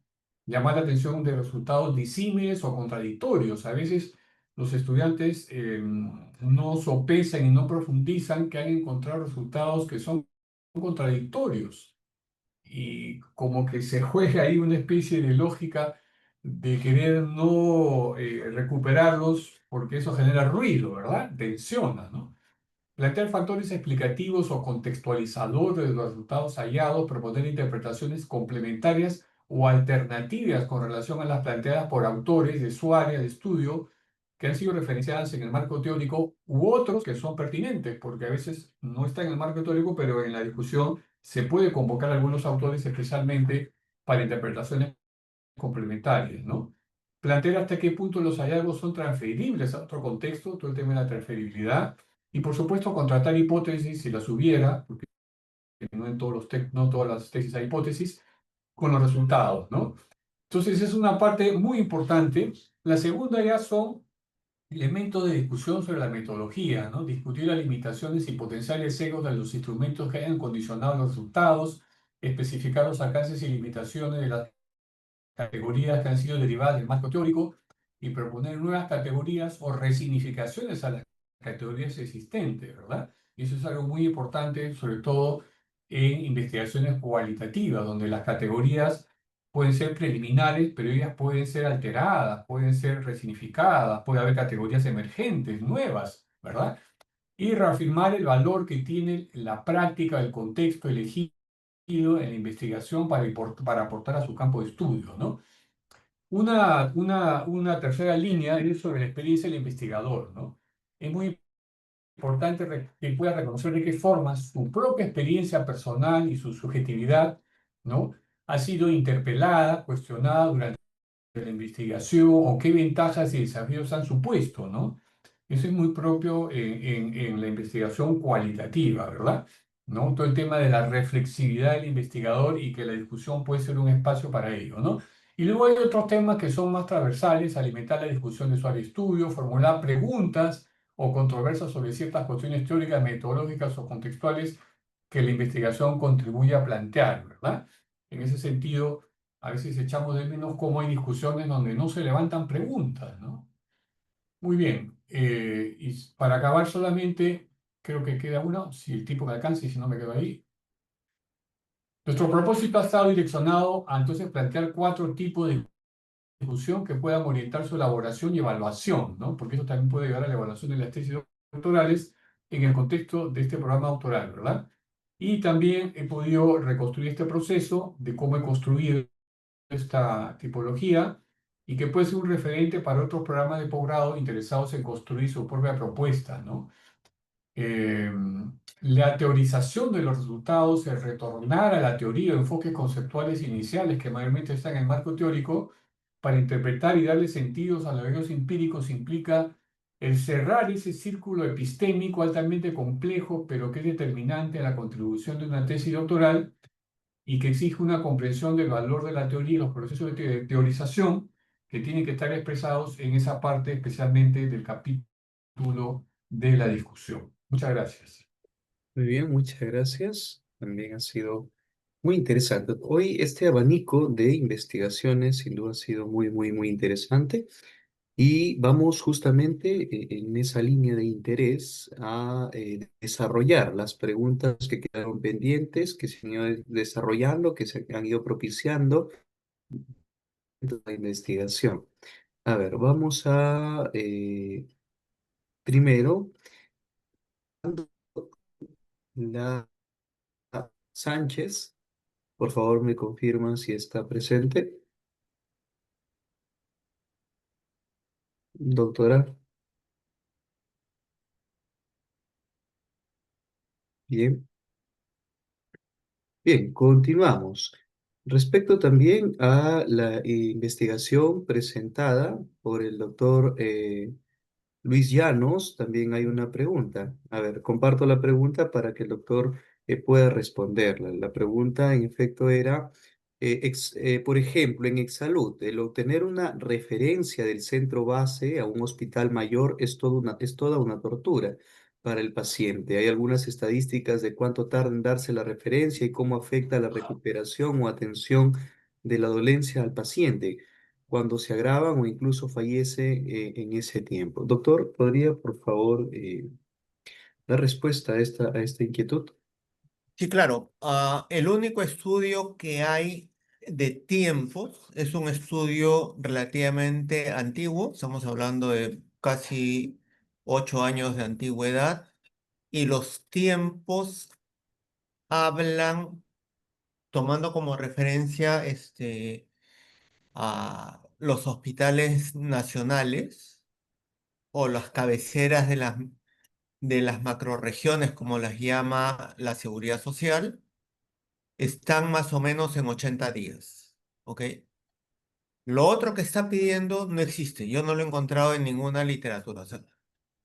Llamar la atención de resultados disímiles o contradictorios. A veces los estudiantes no sopesan y no profundizan que han encontrado resultados que son contradictorios y como que se juega ahí una especie de lógica de querer no recuperarlos porque eso genera ruido, ¿verdad? Tensiona, ¿no? Plantear factores explicativos o contextualizadores de los resultados hallados, proponer interpretaciones complementarias o alternativas con relación a las planteadas por autores de su área de estudio que han sido referenciadas en el marco teórico u otros que son pertinentes, porque a veces no está en el marco teórico, pero en la discusión se puede convocar a algunos autores especialmente para interpretaciones complementarias, ¿no? Plantear hasta qué punto los hallazgos son transferibles a otro contexto, todo el tema de la transferibilidad, y por supuesto contratar hipótesis si las hubiera, porque no en no todas las tesis hay hipótesis, con los resultados, ¿no? Entonces es una parte muy importante. La segunda ya son elementos de discusión sobre la metodología, ¿no? Discutir las limitaciones y potenciales sesgos de los instrumentos que hayan condicionado los resultados, especificar los alcances y limitaciones de las categorías que han sido derivadas del marco teórico y proponer nuevas categorías o resignificaciones a las categorías existentes, ¿verdad? Y eso es algo muy importante, sobre todo en investigaciones cualitativas, donde las categorías pueden ser preliminares, pero ellas pueden ser alteradas, pueden ser resignificadas, puede haber categorías emergentes, nuevas, ¿verdad? Y reafirmar el valor que tiene la práctica, el contexto elegido en la investigación para aportar a su campo de estudio, ¿no? Una tercera línea es sobre la experiencia del investigador, ¿no? Es muy importante que pueda reconocer de qué forma su propia experiencia personal y su subjetividad, ¿no? Ha sido interpelada, cuestionada durante la investigación o qué ventajas y desafíos han supuesto, ¿no? Eso es muy propio en la investigación cualitativa, ¿verdad? ¿No? Todo el tema de la reflexividad del investigador y que la discusión puede ser un espacio para ello, ¿no? Y luego hay otros temas que son más transversales: alimentar la discusión de su área de estudio, formular preguntas o controversias sobre ciertas cuestiones teóricas, metodológicas o contextuales que la investigación contribuye a plantear, ¿verdad? En ese sentido, a veces echamos de menos cómo hay discusiones donde no se levantan preguntas, ¿no? Muy bien. Y para acabar solamente, creo que queda una, si el tiempo me alcanza y si no me quedo ahí. Nuestro propósito ha estado direccionado a entonces plantear 4 tipos de discusión que puedan orientar su elaboración y evaluación, ¿no? Porque eso también puede llevar a la evaluación de las tesis doctorales en el contexto de este programa doctoral, ¿verdad? Y también he podido reconstruir este proceso de cómo he construido esta tipología y que puede ser un referente para otros programas de posgrado interesados en construir su propia propuesta, ¿no? Eh, la teorización de los resultados, el retornar a la teoría, enfoques conceptuales iniciales que mayormente están en el marco teórico, para interpretar y darle sentidos a los hechos empíricos, implica el cerrar ese círculo epistémico altamente complejo, pero que es determinante en la contribución de una tesis doctoral y que exige una comprensión del valor de la teoría y los procesos de teorización que tienen que estar expresados en esa parte, especialmente del capítulo de la discusión. Muchas gracias.
Muy bien, muchas gracias. También ha sido muy interesante. Hoy este abanico de investigaciones sin duda ha sido muy interesante. Y vamos justamente en esa línea de interés a desarrollar las preguntas que quedaron pendientes, que se han ido desarrollando, que se han ido propiciando en la investigación. A ver, vamos a primero la Sánchez. Por favor, me confirman si está presente. Doctora, bien. Bien, continuamos. Respecto también a la investigación presentada por el doctor Luis Llanos, también hay una pregunta. A ver, comparto la pregunta para que el doctor pueda responderla. La pregunta, en efecto, era, por ejemplo, en Exsalud, el obtener una referencia del centro base a un hospital mayor es toda una tortura para el paciente. Hay algunas estadísticas de cuánto tarda en darse la referencia y cómo afecta la recuperación o atención de la dolencia al paciente cuando se agravan o incluso fallece en ese tiempo. Doctor, ¿podría por favor dar respuesta a esta inquietud?
Sí, claro. El único estudio que hay de tiempos es un estudio relativamente antiguo. Estamos hablando de casi 8 años de antigüedad. Y los tiempos hablan, tomando como referencia a los hospitales nacionales o las cabeceras de las macrorregiones, como las llama la Seguridad Social, están más o menos en 80 días. ¿Ok? Lo otro que está pidiendo no existe. Yo no lo he encontrado en ninguna literatura. O sea,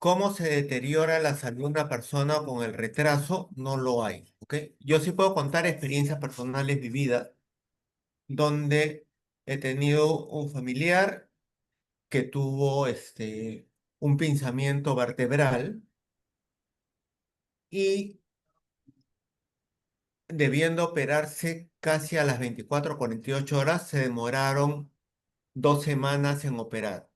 cómo se deteriora la salud de una persona con el retraso, no lo hay. ¿ok? Yo sí puedo contar experiencias personales vividas donde he tenido un familiar que tuvo un pinzamiento vertebral y debiendo operarse casi a las 24 o 48 horas, se demoraron 2 semanas en operar.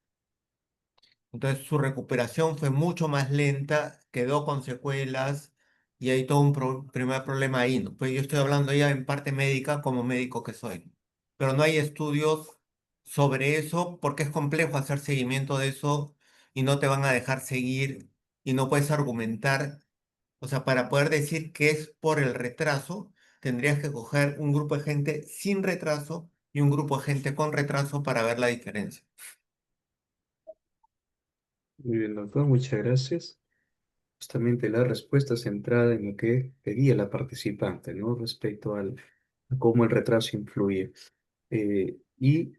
Entonces su recuperación fue mucho más lenta, quedó con secuelas y hay todo un primer problema ahí, ¿no? Pues yo estoy hablando ya en parte médica como médico que soy. Pero no hay estudios sobre eso porque es complejo hacer seguimiento de eso y no te van a dejar seguir y no puedes argumentar. O sea, para poder decir que es por el retraso, tendrías que coger un grupo de gente sin retraso y un grupo de gente con retraso para ver la diferencia.
Muy bien, doctor, muchas gracias. Justamente la respuesta centrada en lo que pedía la participante, ¿no? Respecto a cómo el retraso influye. Y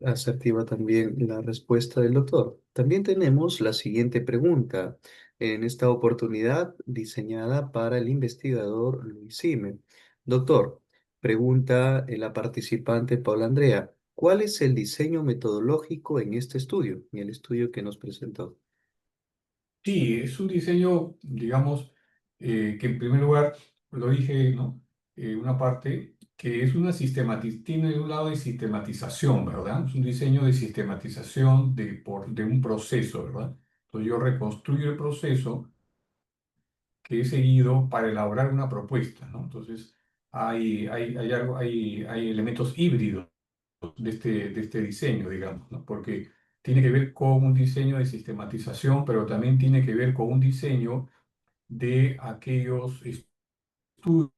asertiva también la respuesta del doctor. También tenemos la siguiente pregunta, en esta oportunidad diseñada para el investigador Luis Sime. Doctor, pregunta la participante Paula Andrea, ¿cuál es el diseño metodológico en este estudio, en el estudio que nos presentó?
Sí, es un diseño, digamos, que en primer lugar, lo dije, ¿no? Una parte que es una tiene un lado de sistematización, ¿verdad? Es un diseño de sistematización de un proceso, ¿verdad? Entonces yo reconstruyo el proceso que he seguido para elaborar una propuesta, ¿no? Entonces hay elementos híbridos de este diseño, digamos, ¿no? Porque tiene que ver con un diseño de sistematización, pero también tiene que ver con un diseño de aquellos estudios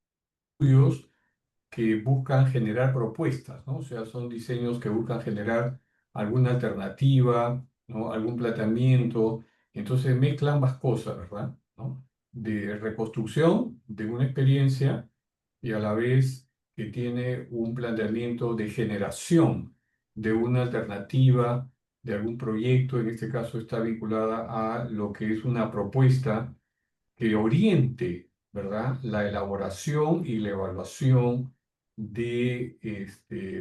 que buscan generar propuestas, ¿no? O sea, son diseños que buscan generar alguna alternativa, ¿no? Algún planteamiento. Entonces mezclan ambas cosas, ¿verdad? ¿No? De reconstrucción de una experiencia y a la vez que tiene un planteamiento de generación de una alternativa, de algún proyecto, en este caso está vinculada a lo que es una propuesta que oriente, ¿verdad?, la elaboración y la evaluación de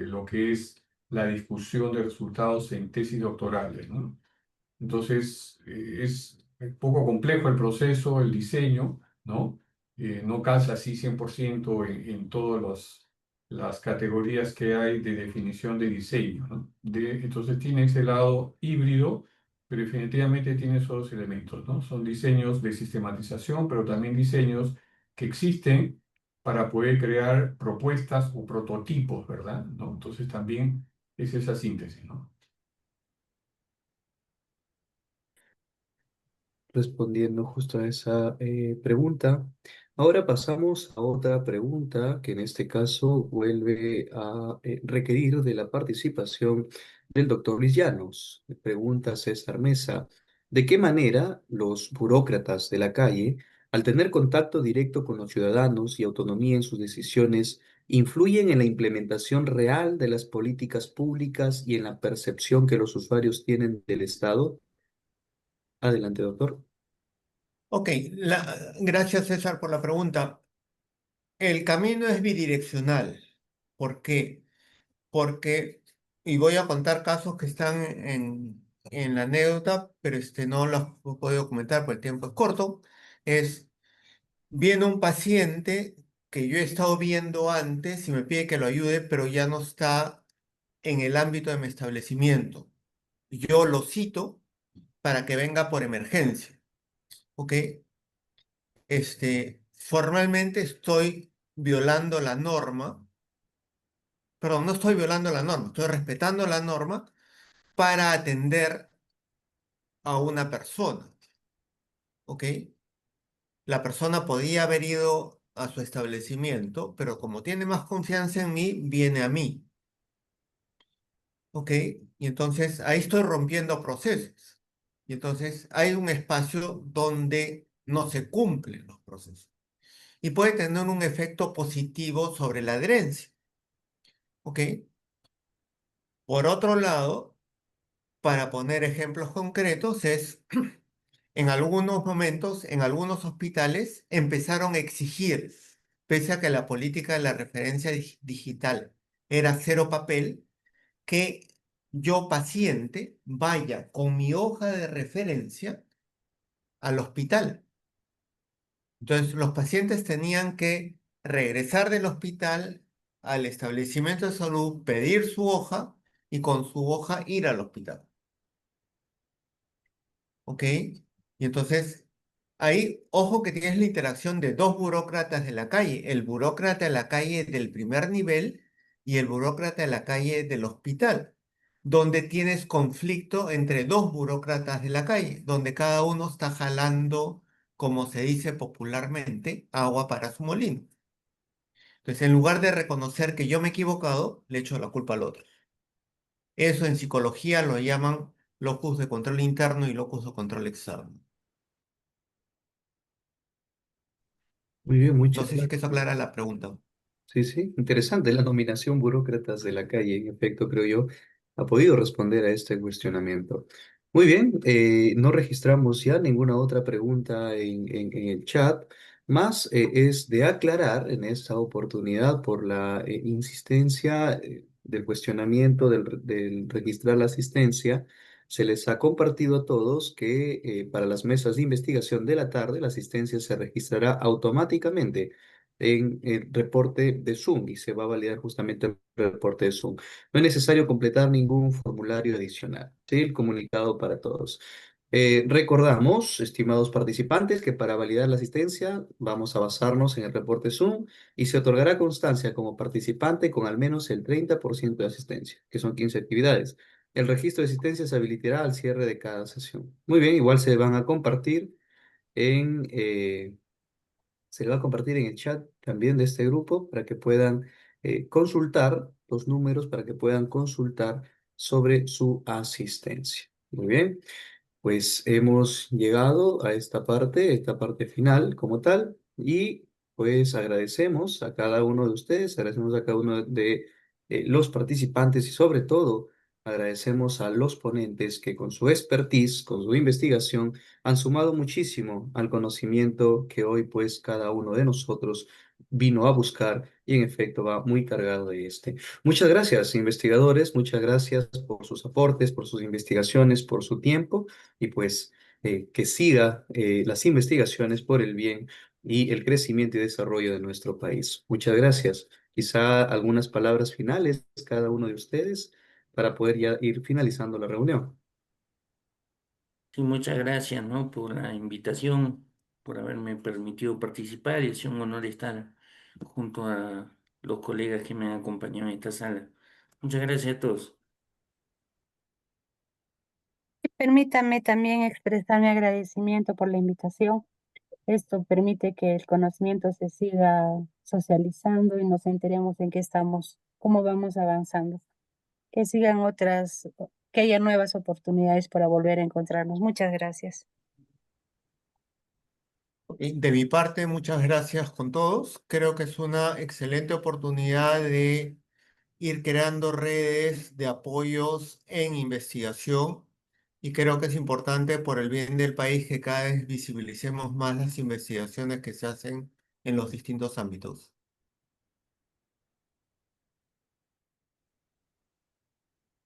lo que es la discusión de resultados en tesis doctorales, ¿no? Entonces, es un poco complejo el proceso, el diseño, ¿no? No calza así 100% en todas las categorías que hay de definición de diseño, ¿no? Entonces tiene ese lado híbrido, pero definitivamente tiene esos dos elementos, ¿no? Son diseños de sistematización, pero también diseños que existen para poder crear propuestas o prototipos, ¿verdad? ¿No? Entonces también es esa síntesis, ¿no?
Respondiendo justo a esa pregunta. Ahora pasamos a otra pregunta que en este caso vuelve a requerir de la participación del doctor Luis Llanos. Pregunta César Mesa, ¿de qué manera los burócratas de la calle, al tener contacto directo con los ciudadanos y autonomía en sus decisiones, influyen en la implementación real de las políticas públicas y en la percepción que los usuarios tienen del Estado? Adelante, doctor.
Ok, gracias César por la pregunta. El camino es bidireccional. ¿Por qué? Porque, y voy a contar casos que están en la anécdota, pero no los puedo documentar porque el tiempo es corto. Es, viene un paciente que yo he estado viendo antes y me pide que lo ayude, pero ya no está en el ámbito de mi establecimiento. Yo lo cito para que venga por emergencia, ¿ok? Formalmente estoy violando la norma, perdón, no estoy violando la norma, estoy respetando la norma para atender a una persona, ¿ok? La persona podía haber ido a su establecimiento, pero como tiene más confianza en mí, viene a mí, ¿ok? Y entonces ahí estoy rompiendo procesos. Y entonces hay un espacio donde no se cumplen los procesos. Y puede tener un efecto positivo sobre la adherencia, ¿ok? Por otro lado, para poner ejemplos concretos, en algunos momentos, en algunos hospitales, empezaron a exigir pese a que la política de la referencia digital era cero papel, que yo, paciente, vaya con mi hoja de referencia al hospital. Entonces, los pacientes tenían que regresar del hospital al establecimiento de salud, pedir su hoja y con su hoja ir al hospital. ¿Ok? Y entonces, ahí, ojo que tienes la interacción de dos burócratas de la calle, el burócrata de la calle del primer nivel y el burócrata de la calle del hospital, donde tienes conflicto entre dos burócratas de la calle, donde cada uno está jalando, como se dice popularmente, agua para su molino. Entonces, en lugar de reconocer que yo me he equivocado, le echo la culpa al otro. Eso en psicología lo llaman locus de control interno y locus de control externo.
Muy bien,
No
muchas
sé si es que eso
gracias.
aclara la pregunta.
Sí, sí, interesante la nominación burócratas de la calle. En efecto, creo yo, ha podido responder a este cuestionamiento. Muy bien, no registramos ya ninguna otra pregunta en el chat, más es de aclarar en esta oportunidad por la insistencia del cuestionamiento del registrar la asistencia. Se les ha compartido a todos que para las mesas de investigación de la tarde la asistencia se registrará automáticamente en el reporte de Zoom y se va a validar justamente el reporte de Zoom. No es necesario completar ningún formulario adicional. ¿Sí? El comunicado para todos. Recordamos, estimados participantes, que para validar la asistencia vamos a basarnos en el reporte Zoom y se otorgará constancia como participante con al menos el 30% de asistencia, que son 15 actividades. El registro de asistencia se habilitará al cierre de cada sesión. Muy bien, igual se van a compartir en, se le va a compartir en el chat también de este grupo para que puedan consultar los números, para que puedan consultar sobre su asistencia. Muy bien. Pues hemos llegado a esta parte final como tal, y pues agradecemos a cada uno de ustedes, agradecemos a cada uno de los participantes y sobre todo agradecemos a los ponentes que con su expertise, con su investigación, han sumado muchísimo al conocimiento que hoy pues cada uno de nosotros vino a buscar y en efecto va muy cargado de este. Muchas gracias, investigadores, muchas gracias por sus aportes, por sus investigaciones, por su tiempo y pues que siga las investigaciones por el bien y el crecimiento y desarrollo de nuestro país. Muchas gracias. Quizá algunas palabras finales, cada uno de ustedes, para poder ya ir finalizando la reunión.
Sí, muchas gracias, ¿no? Por la invitación, por haberme permitido participar y es un honor estar junto a los colegas que me han acompañado en esta sala. Muchas gracias a todos.
Permítame también expresar mi agradecimiento por la invitación. Esto permite que el conocimiento se siga socializando y nos enteremos en qué estamos, cómo vamos avanzando. Que sigan otras, que haya nuevas oportunidades para volver a encontrarnos. Muchas gracias.
Y de mi parte, muchas gracias con todos. Creo que es una excelente oportunidad de ir creando redes de apoyos en investigación y creo que es importante por el bien del país que cada vez visibilicemos más las investigaciones que se hacen en los distintos ámbitos.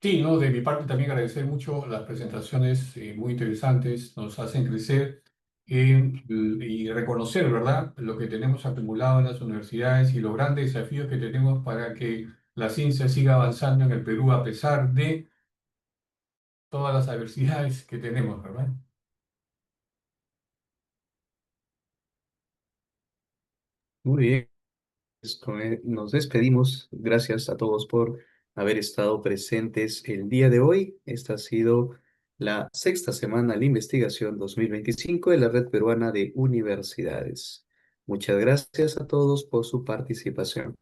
Sí, no, de mi parte también agradecer mucho las presentaciones muy interesantes, nos hacen crecer y reconocer, ¿verdad?, lo que tenemos acumulado en las universidades y los grandes desafíos que tenemos para que la ciencia siga avanzando en el Perú a pesar de todas las adversidades que tenemos, ¿verdad?
Muy bien. Nos despedimos. Gracias a todos por haber estado presentes el día de hoy. Esta ha sido la sexta semana de investigación 2025 de la Red Peruana de Universidades. Muchas gracias a todos por su participación.